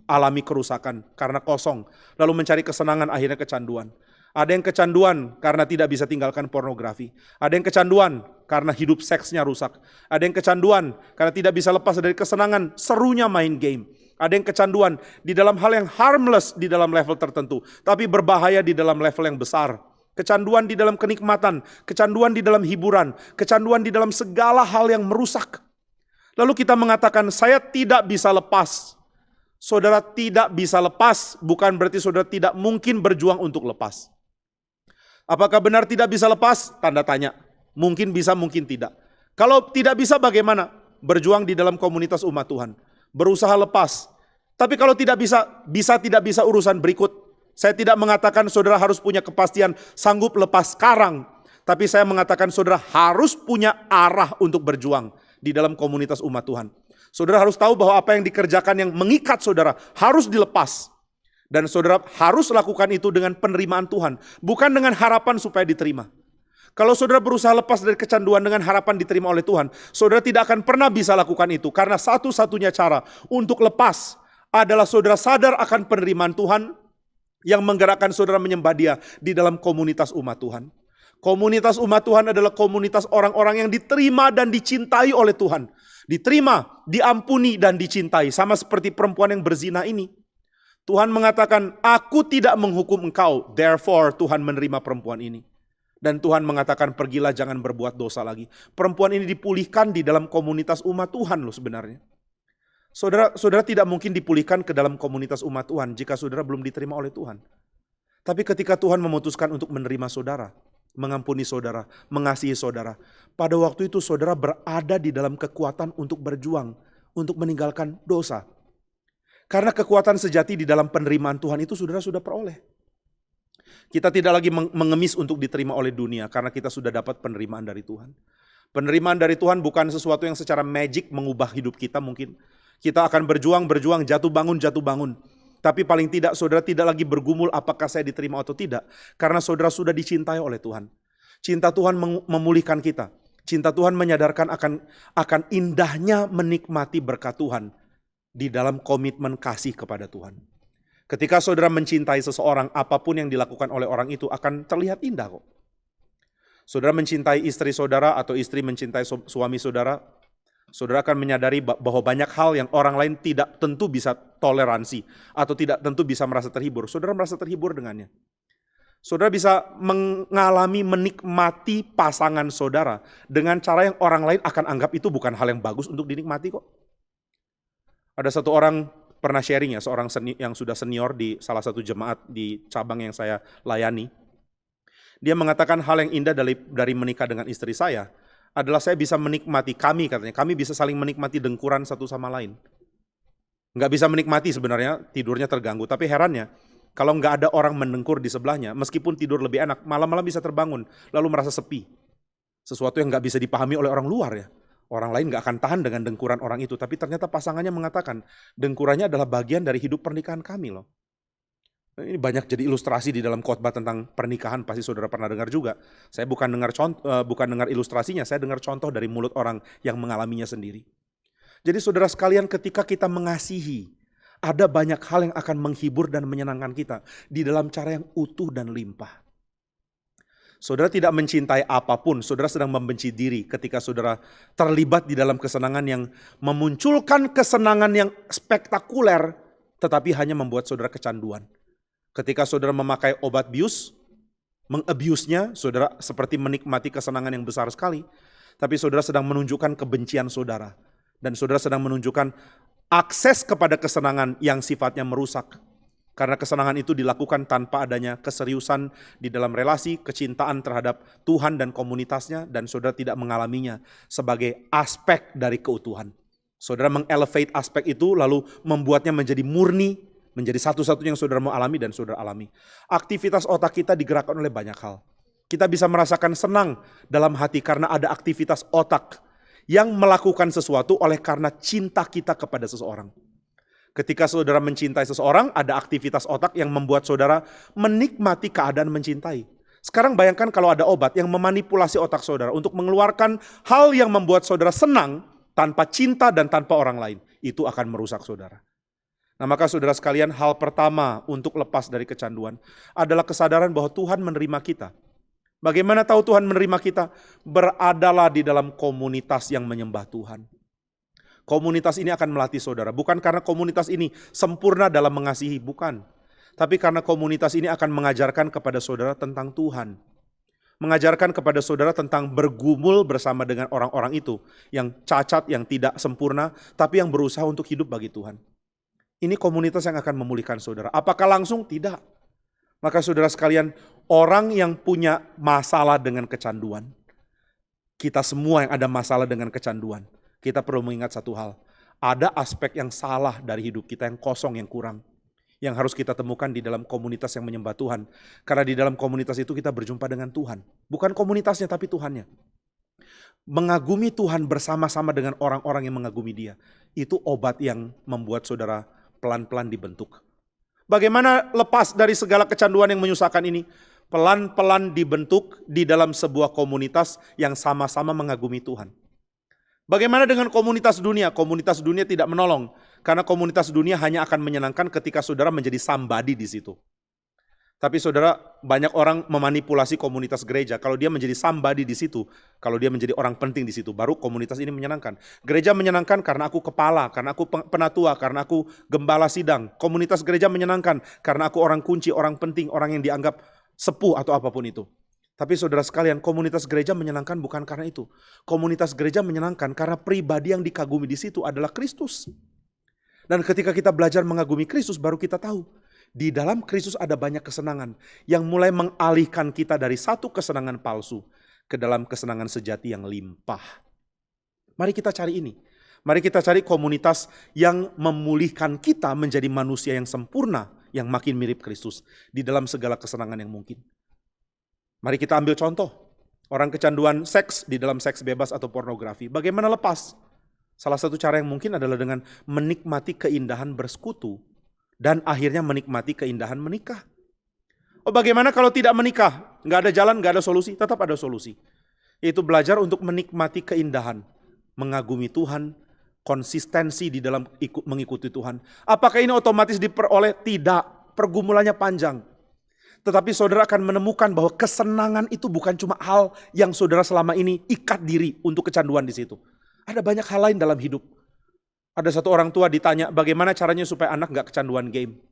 Speaker 2: alami kerusakan karena kosong, lalu mencari kesenangan akhirnya kecanduan. Ada yang kecanduan karena tidak bisa tinggalkan pornografi. Ada yang kecanduan karena hidup seksnya rusak. Ada yang kecanduan karena tidak bisa lepas dari kesenangan serunya main game. Ada yang kecanduan di dalam hal yang harmless di dalam level tertentu, tapi berbahaya di dalam level yang besar. Kecanduan di dalam kenikmatan, kecanduan di dalam hiburan, kecanduan di dalam segala hal yang merusak. Lalu kita mengatakan saya tidak bisa lepas. Saudara tidak bisa lepas, bukan berarti saudara tidak mungkin berjuang untuk lepas. Apakah benar tidak bisa lepas? Tanda tanya. Mungkin bisa, mungkin tidak. Kalau tidak bisa bagaimana? Berjuang di dalam komunitas umat Tuhan. Berusaha lepas. Tapi kalau tidak bisa tidak bisa urusan berikut. Saya tidak mengatakan saudara harus punya kepastian sanggup lepas sekarang. Tapi saya mengatakan saudara harus punya arah untuk berjuang di dalam komunitas umat Tuhan. Saudara harus tahu bahwa apa yang dikerjakan yang mengikat saudara harus dilepas. Dan saudara harus lakukan itu dengan penerimaan Tuhan. Bukan dengan harapan supaya diterima. Kalau saudara berusaha lepas dari kecanduan dengan harapan diterima oleh Tuhan, saudara tidak akan pernah bisa lakukan itu. Karena satu-satunya cara untuk lepas adalah saudara sadar akan penerimaan Tuhan yang menggerakkan saudara menyembah Dia di dalam komunitas umat Tuhan. Komunitas umat Tuhan adalah komunitas orang-orang yang diterima dan dicintai oleh Tuhan. Diterima, diampuni, dan dicintai. Sama seperti perempuan yang berzina ini. Tuhan mengatakan, aku tidak menghukum engkau. Therefore, Tuhan menerima perempuan ini. Dan Tuhan mengatakan, pergilah jangan berbuat dosa lagi. Perempuan ini dipulihkan di dalam komunitas umat Tuhan loh sebenarnya. Saudara tidak mungkin dipulihkan ke dalam komunitas umat Tuhan jika saudara belum diterima oleh Tuhan. Tapi ketika Tuhan memutuskan untuk menerima saudara, mengampuni saudara, mengasihi saudara. Pada waktu itu saudara berada di dalam kekuatan untuk berjuang, untuk meninggalkan dosa. Karena kekuatan sejati di dalam penerimaan Tuhan itu saudara sudah peroleh. Kita tidak lagi mengemis untuk diterima oleh dunia karena kita sudah dapat penerimaan dari Tuhan. Penerimaan dari Tuhan bukan sesuatu yang secara magic mengubah hidup kita mungkin. Kita akan berjuang, jatuh bangun. Tapi paling tidak saudara tidak lagi bergumul apakah saya diterima atau tidak. Karena saudara sudah dicintai oleh Tuhan. Cinta Tuhan memulihkan kita. Cinta Tuhan menyadarkan akan indahnya menikmati berkat Tuhan di dalam komitmen kasih kepada Tuhan. Ketika saudara mencintai seseorang, apapun yang dilakukan oleh orang itu akan terlihat indah kok. Saudara mencintai istri saudara atau istri mencintai suami saudara, saudara akan menyadari bahwa banyak hal yang orang lain tidak tentu bisa toleransi atau tidak tentu bisa merasa terhibur. Saudara merasa terhibur dengannya. Saudara bisa mengalami, menikmati pasangan saudara dengan cara yang orang lain akan anggap itu bukan hal yang bagus untuk dinikmati kok. Ada satu orang pernah sharing ya, seorang yang sudah senior di salah satu jemaat di cabang yang saya layani. Dia mengatakan hal yang indah dari menikah dengan istri saya adalah saya bisa menikmati, kami bisa saling menikmati dengkuran satu sama lain. Nggak bisa menikmati sebenarnya, tidurnya terganggu. Tapi herannya, kalau nggak ada orang mendengkur di sebelahnya, meskipun tidur lebih enak, malam-malam bisa terbangun, lalu merasa sepi. Sesuatu yang nggak bisa dipahami oleh orang luar ya. Orang lain nggak akan tahan dengan dengkuran orang itu. Tapi ternyata pasangannya mengatakan, dengkurannya adalah bagian dari hidup pernikahan kami loh. Ini banyak jadi ilustrasi di dalam khotbah tentang pernikahan, pasti saudara pernah dengar juga. Saya bukan dengar ilustrasinya, saya dengar contoh dari mulut orang yang mengalaminya sendiri. Jadi saudara sekalian, ketika kita mengasihi, ada banyak hal yang akan menghibur dan menyenangkan kita di dalam cara yang utuh dan limpah. Saudara tidak mencintai apapun, saudara sedang membenci diri ketika saudara terlibat di dalam kesenangan yang memunculkan kesenangan yang spektakuler, tetapi hanya membuat saudara kecanduan. Ketika saudara memakai obat bius, mengabuse-nya, saudara seperti menikmati kesenangan yang besar sekali. Tapi saudara sedang menunjukkan kebencian saudara. Dan saudara sedang menunjukkan akses kepada kesenangan yang sifatnya merusak. Karena kesenangan itu dilakukan tanpa adanya keseriusan di dalam relasi, kecintaan terhadap Tuhan dan komunitasnya. Dan saudara tidak mengalaminya sebagai aspek dari keutuhan. Saudara mengelevate aspek itu lalu membuatnya menjadi murni, menjadi satu-satunya yang saudara mau alami dan saudara alami. Aktivitas otak kita digerakkan oleh banyak hal. Kita bisa merasakan senang dalam hati karena ada aktivitas otak yang melakukan sesuatu oleh karena cinta kita kepada seseorang. Ketika saudara mencintai seseorang, ada aktivitas otak yang membuat saudara menikmati keadaan mencintai. Sekarang bayangkan kalau ada obat yang memanipulasi otak saudara untuk mengeluarkan hal yang membuat saudara senang tanpa cinta dan tanpa orang lain. Itu akan merusak saudara. Nah maka saudara sekalian, hal pertama untuk lepas dari kecanduan adalah kesadaran bahwa Tuhan menerima kita. Bagaimana tahu Tuhan menerima kita? Beradalah di dalam komunitas yang menyembah Tuhan. Komunitas ini akan melatih saudara. Bukan karena komunitas ini sempurna dalam mengasihi, bukan. Tapi karena komunitas ini akan mengajarkan kepada saudara tentang Tuhan. Mengajarkan kepada saudara tentang bergumul bersama dengan orang-orang itu. Yang cacat, yang tidak sempurna, tapi yang berusaha untuk hidup bagi Tuhan. Ini komunitas yang akan memulihkan saudara. Apakah langsung? Tidak. Maka saudara sekalian, orang yang punya masalah dengan kecanduan, kita semua yang ada masalah dengan kecanduan, kita perlu mengingat satu hal. Ada aspek yang salah dari hidup kita, yang kosong, yang kurang. Yang harus kita temukan di dalam komunitas yang menyembah Tuhan. Karena di dalam komunitas itu kita berjumpa dengan Tuhan. Bukan komunitasnya, tapi Tuhannya. Mengagumi Tuhan bersama-sama dengan orang-orang yang mengagumi Dia. Itu obat yang membuat saudara pelan-pelan dibentuk. Bagaimana lepas dari segala kecanduan yang menyusahkan ini? Pelan-pelan dibentuk di dalam sebuah komunitas yang sama-sama mengagumi Tuhan. Bagaimana dengan komunitas dunia? Komunitas dunia tidak menolong. Karena komunitas dunia hanya akan menyenangkan ketika saudara menjadi somebody di situ. Tapi saudara, banyak orang memanipulasi komunitas gereja. Kalau dia menjadi somebody di situ, kalau dia menjadi orang penting di situ, baru komunitas ini menyenangkan. Gereja menyenangkan karena aku kepala, karena aku penatua, karena aku gembala sidang. Komunitas gereja menyenangkan karena aku orang kunci, orang penting, orang yang dianggap sepuh atau apapun itu. Tapi saudara sekalian, komunitas gereja menyenangkan bukan karena itu. Komunitas gereja menyenangkan karena pribadi yang dikagumi di situ adalah Kristus. Dan ketika kita belajar mengagumi Kristus, baru kita tahu Di dalam Kristus ada banyak kesenangan yang mulai mengalihkan kita dari satu kesenangan palsu ke dalam kesenangan sejati yang limpah. Mari kita cari ini. Mari kita cari komunitas yang memulihkan kita menjadi manusia yang sempurna, yang makin mirip Kristus di dalam segala kesenangan yang mungkin. Mari kita ambil contoh. Orang kecanduan seks di dalam seks bebas atau pornografi. Bagaimana lepas? Salah satu cara yang mungkin adalah dengan menikmati keindahan bersekutu dan akhirnya menikmati keindahan menikah. Oh, bagaimana kalau tidak menikah? Nggak ada jalan, nggak ada solusi. Tetap ada solusi. Yaitu belajar untuk menikmati keindahan, mengagumi Tuhan, konsistensi di dalam mengikuti Tuhan. Apakah ini otomatis diperoleh? Tidak. Pergumulannya panjang. Tetapi saudara akan menemukan bahwa kesenangan itu bukan cuma hal yang saudara selama ini ikat diri untuk kecanduan di situ. Ada banyak hal lain dalam hidup. Ada satu orang tua ditanya bagaimana caranya supaya anak gak kecanduan game.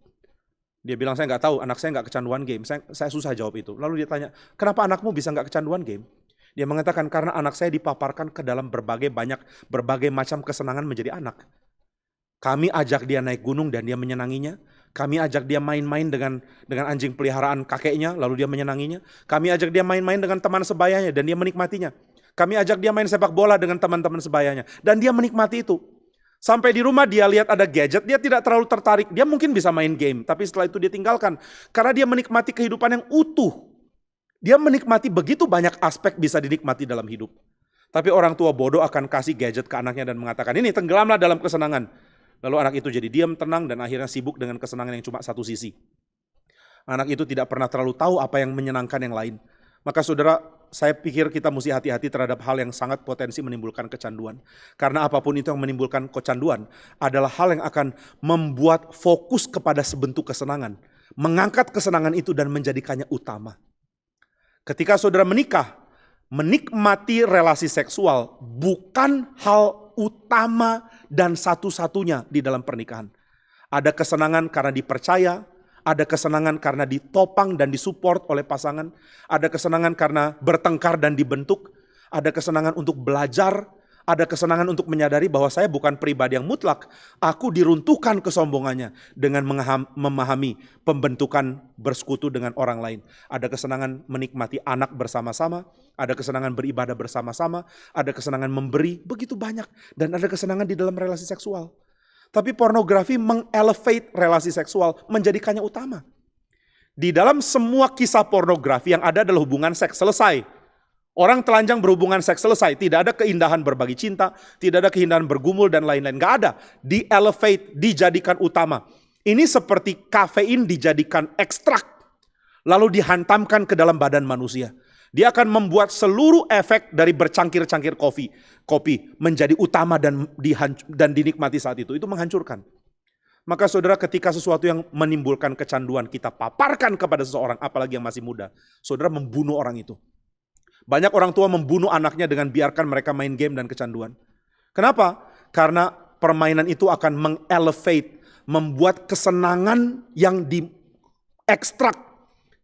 Speaker 2: Dia bilang saya gak tahu, anak saya gak kecanduan game. Saya susah jawab itu. Lalu dia tanya, kenapa anakmu bisa gak kecanduan game? Dia mengatakan karena anak saya dipaparkan ke dalam berbagai macam kesenangan menjadi anak. Kami ajak dia naik gunung dan dia menyenanginya. Kami ajak dia main-main dengan anjing peliharaan kakeknya, lalu dia menyenanginya. Kami ajak dia main-main dengan teman sebayanya dan dia menikmatinya. Kami ajak dia main sepak bola dengan teman-teman sebayanya dan dia menikmati itu. Sampai di rumah dia lihat ada gadget, dia tidak terlalu tertarik. Dia mungkin bisa main game, tapi setelah itu dia tinggalkan. Karena dia menikmati kehidupan yang utuh. Dia menikmati begitu banyak aspek bisa dinikmati dalam hidup. Tapi orang tua bodoh akan kasih gadget ke anaknya dan mengatakan, ini tenggelamlah dalam kesenangan. Lalu anak itu jadi diam, tenang, dan akhirnya sibuk dengan kesenangan yang cuma satu sisi. Anak itu tidak pernah terlalu tahu apa yang menyenangkan yang lain. Maka saudara, saya pikir kita mesti hati-hati terhadap hal yang sangat potensi menimbulkan kecanduan. Karena apapun itu yang menimbulkan kecanduan adalah hal yang akan membuat fokus kepada sebentuk kesenangan. Mengangkat kesenangan itu dan menjadikannya utama. Ketika saudara menikah, menikmati relasi seksual bukan hal utama dan satu-satunya di dalam pernikahan. Ada kesenangan karena dipercaya, ada kesenangan karena ditopang dan disupport oleh pasangan, ada kesenangan karena bertengkar dan dibentuk, ada kesenangan untuk belajar, ada kesenangan untuk menyadari bahwa saya bukan pribadi yang mutlak. Aku diruntuhkan kesombongannya dengan memahami pembentukan bersekutu dengan orang lain. Ada kesenangan menikmati anak bersama-sama, ada kesenangan beribadah bersama-sama, ada kesenangan memberi, begitu banyak. Dan ada kesenangan di dalam relasi seksual. Tapi pornografi mengelevate relasi seksual, menjadikannya utama. Di dalam semua kisah pornografi yang ada adalah hubungan seks selesai. Orang telanjang berhubungan seks selesai, tidak ada keindahan berbagi cinta, tidak ada keindahan bergumul dan lain-lain. Gak ada, di-elevate, dijadikan utama. Ini seperti kafein dijadikan ekstrak, lalu dihantamkan ke dalam badan manusia. Dia akan membuat seluruh efek dari bercangkir-cangkir kopi menjadi utama dan dinikmati saat itu. Itu menghancurkan. Maka saudara, ketika sesuatu yang menimbulkan kecanduan kita paparkan kepada seseorang, apalagi yang masih muda, saudara membunuh orang itu. Banyak orang tua membunuh anaknya dengan biarkan mereka main game dan kecanduan. Kenapa? Karena permainan itu akan mengelevate, membuat kesenangan yang diekstrak,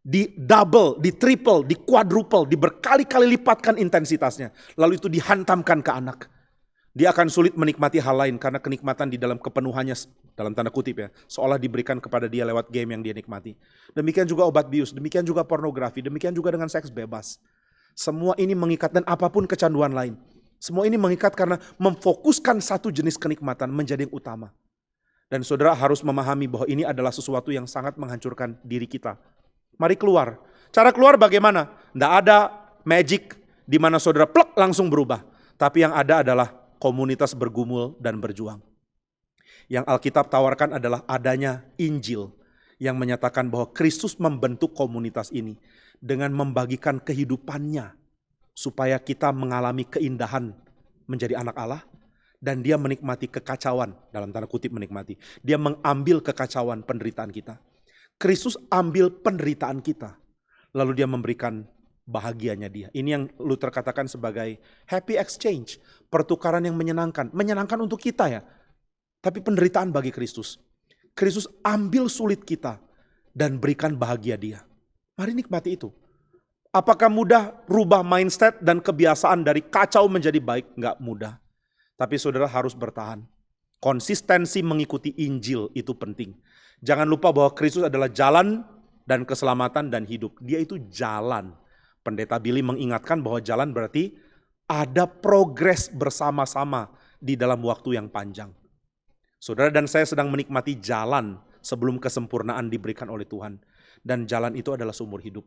Speaker 2: di double, di triple, di quadruple, di berkali-kali lipatkan intensitasnya. Lalu itu dihantamkan ke anak. Dia akan sulit menikmati hal lain karena kenikmatan di dalam kepenuhannya, dalam tanda kutip ya, seolah diberikan kepada dia lewat game yang dia nikmati. Demikian juga obat bius, demikian juga pornografi, demikian juga dengan seks bebas. Semua ini mengikat dan apapun kecanduan lain. Semua ini mengikat karena memfokuskan satu jenis kenikmatan menjadi yang utama. Dan saudara harus memahami bahwa ini adalah sesuatu yang sangat menghancurkan diri kita. Mari keluar. Cara keluar bagaimana? Tidak ada magic di mana saudara plek langsung berubah. Tapi yang ada adalah komunitas bergumul dan berjuang. Yang Alkitab tawarkan adalah adanya Injil yang menyatakan bahwa Kristus membentuk komunitas ini dengan membagikan kehidupannya supaya kita mengalami keindahan menjadi anak Allah dan dia menikmati kekacauan, dalam tanda kutip menikmati. Dia mengambil kekacauan penderitaan kita. Kristus ambil penderitaan kita lalu dia memberikan bahagianya dia. Ini yang Luther katakan sebagai happy exchange, pertukaran yang menyenangkan. Menyenangkan untuk kita ya, tapi penderitaan bagi Kristus. Kristus ambil sulit kita dan berikan bahagia dia. Mari nikmati itu. Apakah mudah rubah mindset dan kebiasaan dari kacau menjadi baik? Enggak mudah. Tapi saudara harus bertahan. Konsistensi mengikuti Injil itu penting. Jangan lupa bahwa Kristus adalah jalan dan keselamatan dan hidup. Dia itu jalan. Pendeta Billy mengingatkan bahwa jalan berarti ada progres bersama-sama di dalam waktu yang panjang. Saudara dan saya sedang menikmati jalan sebelum kesempurnaan diberikan oleh Tuhan. Dan jalan itu adalah seumur hidup.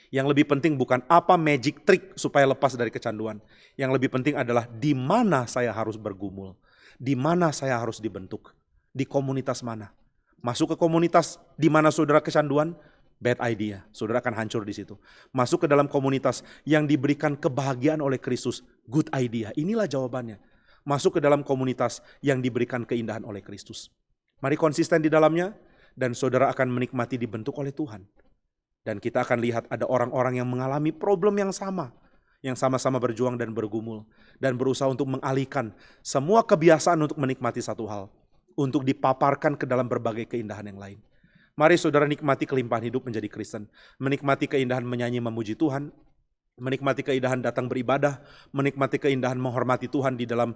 Speaker 2: Yang lebih penting bukan apa magic trick supaya lepas dari kecanduan. Yang lebih penting adalah di mana saya harus bergumul. Di mana saya harus dibentuk. Di komunitas mana. Masuk ke komunitas di mana saudara kecanduan, bad idea. Saudara akan hancur di situ. Masuk ke dalam komunitas yang diberikan kebahagiaan oleh Kristus, good idea. Inilah jawabannya. Masuk ke dalam komunitas yang diberikan keindahan oleh Kristus. Mari konsisten di dalamnya dan saudara akan menikmati dibentuk oleh Tuhan. Dan kita akan lihat ada orang-orang yang mengalami problem yang sama. Yang sama-sama berjuang dan bergumul. Dan berusaha untuk mengalihkan semua kebiasaan untuk menikmati satu hal. Untuk dipaparkan ke dalam berbagai keindahan yang lain. Mari saudara nikmati kelimpahan hidup menjadi Kristen. Menikmati keindahan menyanyi memuji Tuhan. Menikmati keindahan datang beribadah, menikmati keindahan menghormati Tuhan di dalam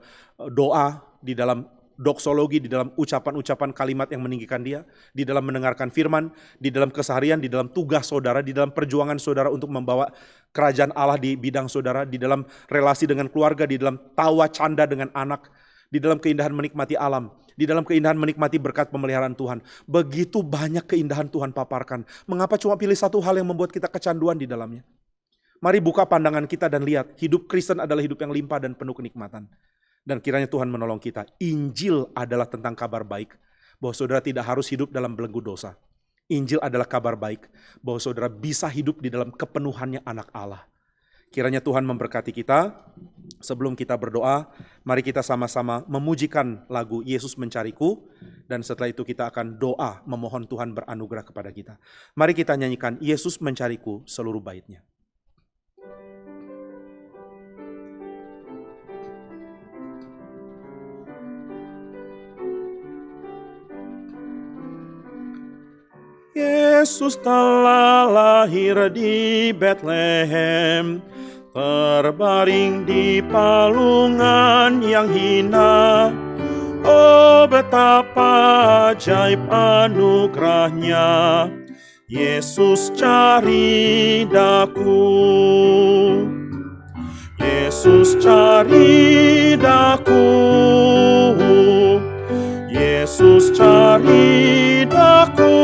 Speaker 2: doa, di dalam doksologi, di dalam ucapan-ucapan kalimat yang meninggikan Dia, di dalam mendengarkan firman, di dalam keseharian, di dalam tugas saudara, di dalam perjuangan saudara untuk membawa kerajaan Allah di bidang saudara, di dalam relasi dengan keluarga, di dalam tawa canda dengan anak, di dalam keindahan menikmati alam, di dalam keindahan menikmati berkat pemeliharaan Tuhan. Begitu banyak keindahan Tuhan paparkan. Mengapa cuma pilih satu hal yang membuat kita kecanduan di dalamnya? Mari buka pandangan kita dan lihat, hidup Kristen adalah hidup yang limpah dan penuh kenikmatan. Dan kiranya Tuhan menolong kita. Injil adalah tentang kabar baik, bahwa saudara tidak harus hidup dalam belenggu dosa. Injil adalah kabar baik, bahwa saudara bisa hidup di dalam kepenuhannya anak Allah. Kiranya Tuhan memberkati kita. Sebelum kita berdoa, mari kita sama-sama memujikan lagu Yesus Mencariku. Dan setelah itu kita akan doa memohon Tuhan beranugerah kepada kita. Mari kita nyanyikan Yesus Mencariku seluruh baitnya. Yesus telah lahir di Betlehem, terbaring di palungan yang hina. Oh, betapa ajaib anugerahnya, Yesus cari daku. Yesus cari daku. Yesus cari daku.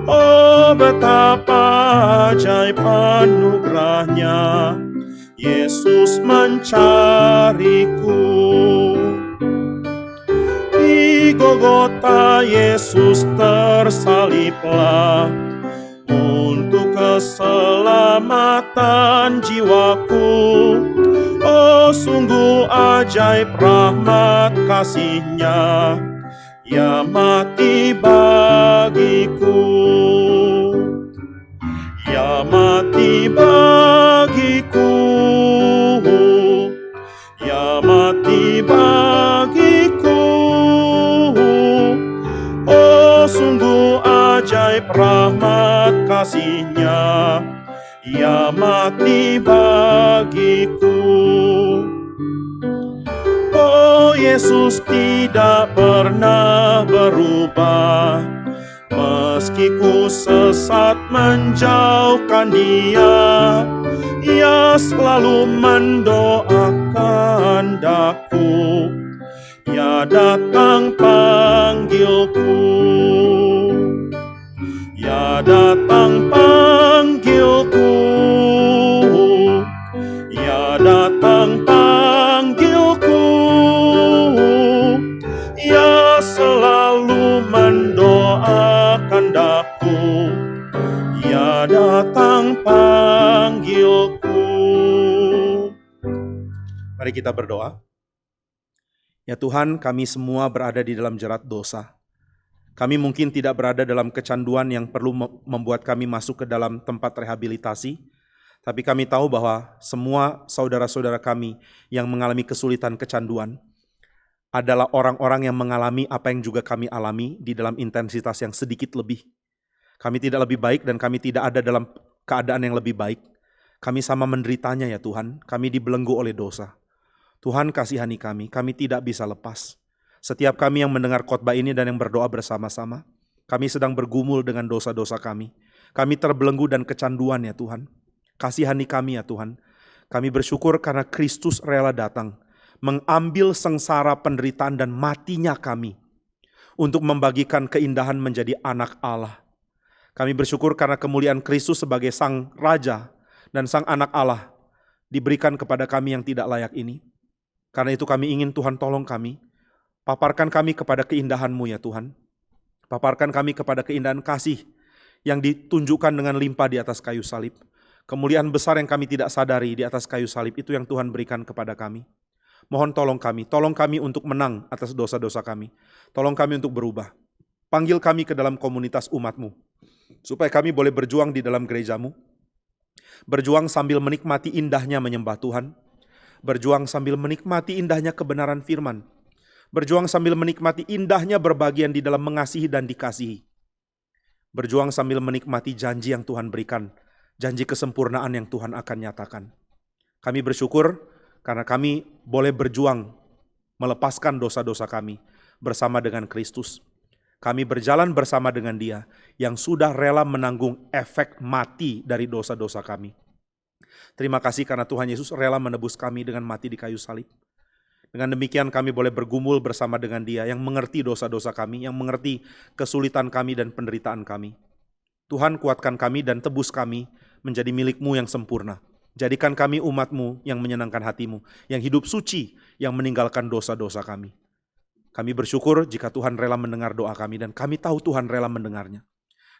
Speaker 2: Oh, betapa ajaib anugerahnya, Yesus mencariku. Di Golgota Yesus tersaliblah untuk keselamatan jiwaku. Oh, sungguh ajaib rahmat kasih-Nya, Ia mati bagiku. Ia mati bagiku. Ia mati bagiku. Oh, sungguh ajaib rahmat kasih-Nya, Ia mati bagiku. Oh, Yesus tidak pernah berubah, meski ku sesat menjauhkan Dia, Ia selalu mendoakan daku. Ia datang panggilku. Ia datang panggilku. Ia datang panggilku. Ia selalu mendoakan daku. Ia datang panggilku. Mari kita berdoa. Ya Tuhan, kami semua berada di dalam jerat dosa. Kami mungkin tidak berada dalam kecanduan yang perlu membuat kami masuk ke dalam tempat rehabilitasi. Tapi kami tahu bahwa semua saudara-saudara kami yang mengalami kesulitan kecanduan adalah orang-orang yang mengalami apa yang juga kami alami di dalam intensitas yang sedikit lebih. Kami tidak lebih baik dan kami tidak ada dalam keadaan yang lebih baik. Kami sama menderitanya ya Tuhan, kami dibelenggu oleh dosa. Tuhan kasihani kami tidak bisa lepas. Setiap kami yang mendengar khotbah ini dan yang berdoa bersama-sama, kami sedang bergumul dengan dosa-dosa kami. Kami terbelenggu dan kecanduan ya Tuhan. Kasihani kami ya Tuhan. Kami bersyukur karena Kristus rela datang, mengambil sengsara penderitaan dan matinya kami, untuk membagikan keindahan menjadi anak Allah. Kami bersyukur karena kemuliaan Kristus sebagai Sang Raja dan Sang Anak Allah diberikan kepada kami yang tidak layak ini. Karena itu kami ingin Tuhan tolong kami, paparkan kami kepada keindahan-Mu ya Tuhan. Paparkan kami kepada keindahan kasih yang ditunjukkan dengan limpah di atas kayu salib. Kemuliaan besar yang kami tidak sadari di atas kayu salib itu yang Tuhan berikan kepada kami. Mohon tolong kami untuk menang atas dosa-dosa kami. Tolong kami untuk berubah. Panggil kami ke dalam komunitas umat-Mu, supaya kami boleh berjuang di dalam gereja-Mu. Berjuang sambil menikmati indahnya menyembah Tuhan. Berjuang sambil menikmati indahnya kebenaran firman. Berjuang sambil menikmati indahnya berbagian di dalam mengasihi dan dikasihi. Berjuang sambil menikmati janji yang Tuhan berikan. Janji kesempurnaan yang Tuhan akan nyatakan. Kami bersyukur karena kami boleh berjuang melepaskan dosa-dosa kami bersama dengan Kristus. Kami berjalan bersama dengan Dia yang sudah rela menanggung efek mati dari dosa-dosa kami. Terima kasih karena Tuhan Yesus rela menebus kami dengan mati di kayu salib. Dengan demikian kami boleh bergumul bersama dengan Dia yang mengerti dosa-dosa kami, yang mengerti kesulitan kami dan penderitaan kami. Tuhan kuatkan kami dan tebus kami menjadi milik-Mu yang sempurna. Jadikan kami umat-Mu yang menyenangkan hati-Mu, yang hidup suci, yang meninggalkan dosa-dosa kami. Kami bersyukur jika Tuhan rela mendengar doa kami dan kami tahu Tuhan rela mendengarnya.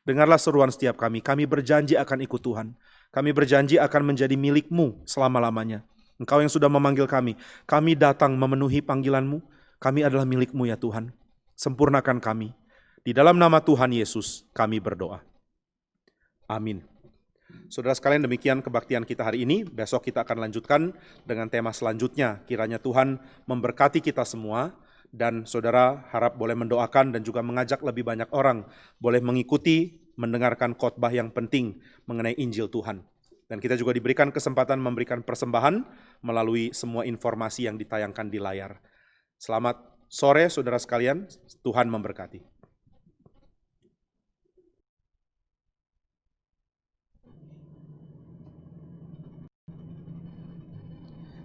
Speaker 2: Dengarlah seruan setiap kami berjanji akan ikut Tuhan. Kami berjanji akan menjadi milik-Mu selama-lamanya. Engkau yang sudah memanggil kami datang memenuhi panggilan-Mu, kami adalah milik-Mu ya Tuhan. Sempurnakan kami. Di dalam nama Tuhan Yesus kami berdoa. Amin. Saudara sekalian, demikian kebaktian kita hari ini. Besok kita akan lanjutkan dengan tema selanjutnya. Kiranya Tuhan memberkati kita semua. Dan saudara harap boleh mendoakan dan juga mengajak lebih banyak orang boleh mengikuti, mendengarkan khotbah yang penting mengenai Injil Tuhan. Dan kita juga diberikan kesempatan memberikan persembahan melalui semua informasi yang ditayangkan di layar. Selamat sore saudara sekalian, Tuhan memberkati.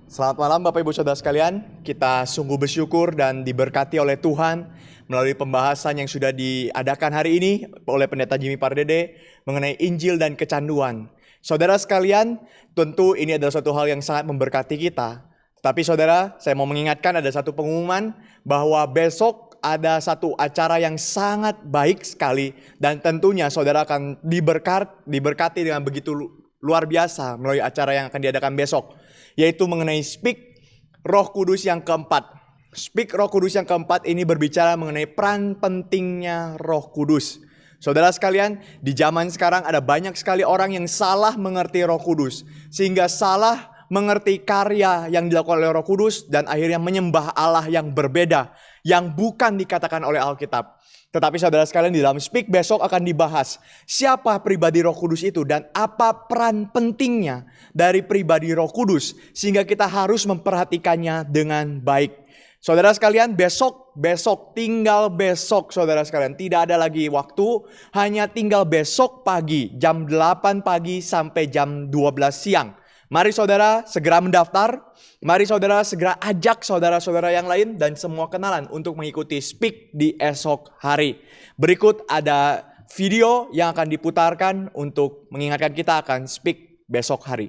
Speaker 1: Selamat malam Bapak Ibu Saudara sekalian, kita sungguh bersyukur dan diberkati oleh Tuhan melalui pembahasan yang sudah diadakan hari ini oleh Pendeta Jimmy Pardede mengenai Injil dan kecanduan. Saudara sekalian, tentu ini adalah suatu hal yang sangat memberkati kita. Tapi saudara, saya mau mengingatkan ada satu pengumuman bahwa besok ada satu acara yang sangat baik sekali dan tentunya saudara akan diberkati dengan begitu luar biasa melalui acara yang akan diadakan besok. Yaitu mengenai Speak Roh Kudus yang keempat. Speak Roh Kudus yang keempat ini berbicara mengenai peran pentingnya Roh Kudus. Saudara sekalian, di zaman sekarang ada banyak sekali orang yang salah mengerti Roh Kudus. Sehingga salah mengerti karya yang dilakukan oleh Roh Kudus dan akhirnya menyembah Allah yang berbeda. Yang bukan dikatakan oleh Alkitab. Tetapi saudara sekalian, di dalam Speak besok akan dibahas siapa pribadi Roh Kudus itu dan apa peran pentingnya dari pribadi Roh Kudus sehingga kita harus memperhatikannya dengan baik. Saudara sekalian, besok tinggal besok saudara sekalian, tidak ada lagi waktu, hanya tinggal besok pagi jam 8 pagi sampai jam 12 siang. Mari saudara segera mendaftar, mari saudara segera ajak saudara-saudara yang lain dan semua kenalan untuk mengikuti Speak di esok hari. Berikut ada video yang akan diputarkan untuk mengingatkan kita akan Speak besok hari.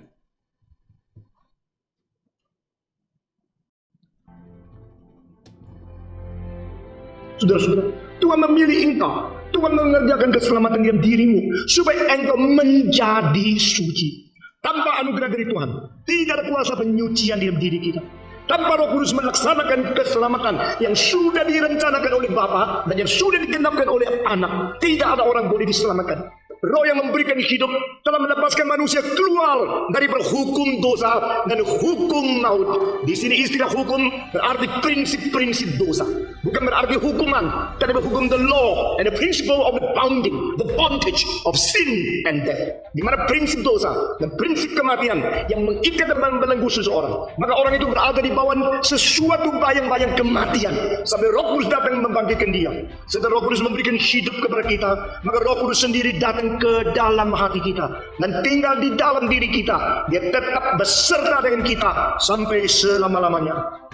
Speaker 3: Saudara-saudara, Tuhan memilih engkau. Tuhan mengerjakan keselamatan dalam dirimu supaya engkau menjadi suci. Tanpa anugerah dari Tuhan, tidak ada kuasa penyucian dalam diri kita. Tanpa Roh Kudus melaksanakan keselamatan yang sudah direncanakan oleh Bapa dan yang sudah digenapkan oleh Anak, tidak ada orang boleh diselamatkan. Roh yang memberikan hidup telah melepaskan manusia keluar dari hukum dosa dan hukum maut. Di sini istilah hukum berarti prinsip-prinsip dosa. Bukan berarti hukuman, tapi hukum the law and the principle of the bounding, the bondage of sin and death. Di mana prinsip dosa dan prinsip kematian yang mengikat dan membelenggu seseorang. Maka orang itu berada di bawah sesuatu bayang-bayang kematian sampai Roh Kudus datang membangkitkan dia. Setelah Roh Kudus memberikan hidup kepada kita, maka Roh Kudus sendiri datang ke dalam hati kita dan tinggal di dalam diri kita. Dia tetap beserta dengan kita sampai selama-lamanya.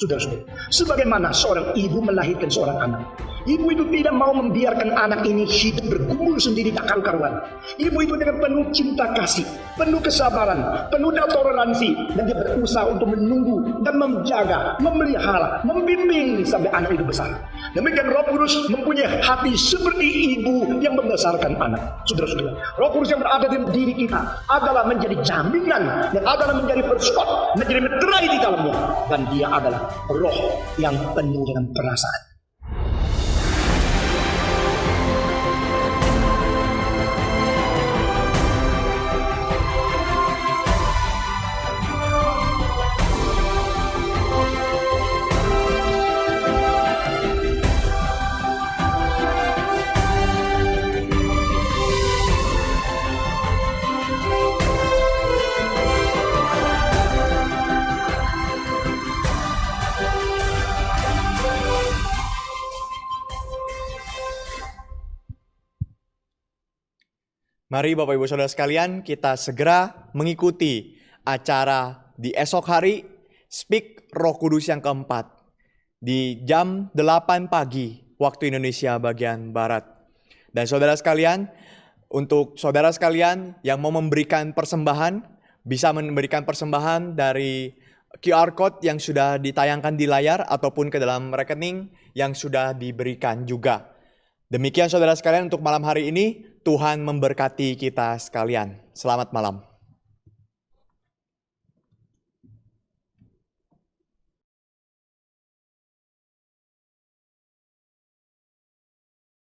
Speaker 3: Saudara-saudara, sebagaimana seorang ibu melahirkan seorang anak, ibu itu tidak mau membiarkan anak ini hidup bergumul sendiri tak karu-karuan. Ibu itu dengan penuh cinta kasih, penuh kesabaran, penuh toleransi, dan dia berusaha untuk menunggu dan menjaga, memelihara, membimbing sampai anak itu besar. Demikian Roh Kudus mempunyai hati seperti ibu yang membesarkan anak. Saudara-saudara, Roh Kudus yang berada di diri kita adalah menjadi jaminan dan adalah menjadi perskot, menjadi meterai di dalamnya, dan dia adalah roh yang penuh dengan perasaan.
Speaker 1: Mari Bapak Ibu Saudara sekalian, kita segera mengikuti acara di esok hari Speak Roh Kudus yang keempat di jam 8 pagi waktu Indonesia bagian Barat. Dan saudara sekalian, untuk saudara sekalian yang mau memberikan persembahan, bisa memberikan persembahan dari QR Code yang sudah ditayangkan di layar ataupun ke dalam rekening yang sudah diberikan juga. Demikian saudara sekalian untuk malam hari ini, Tuhan memberkati kita sekalian. Selamat malam.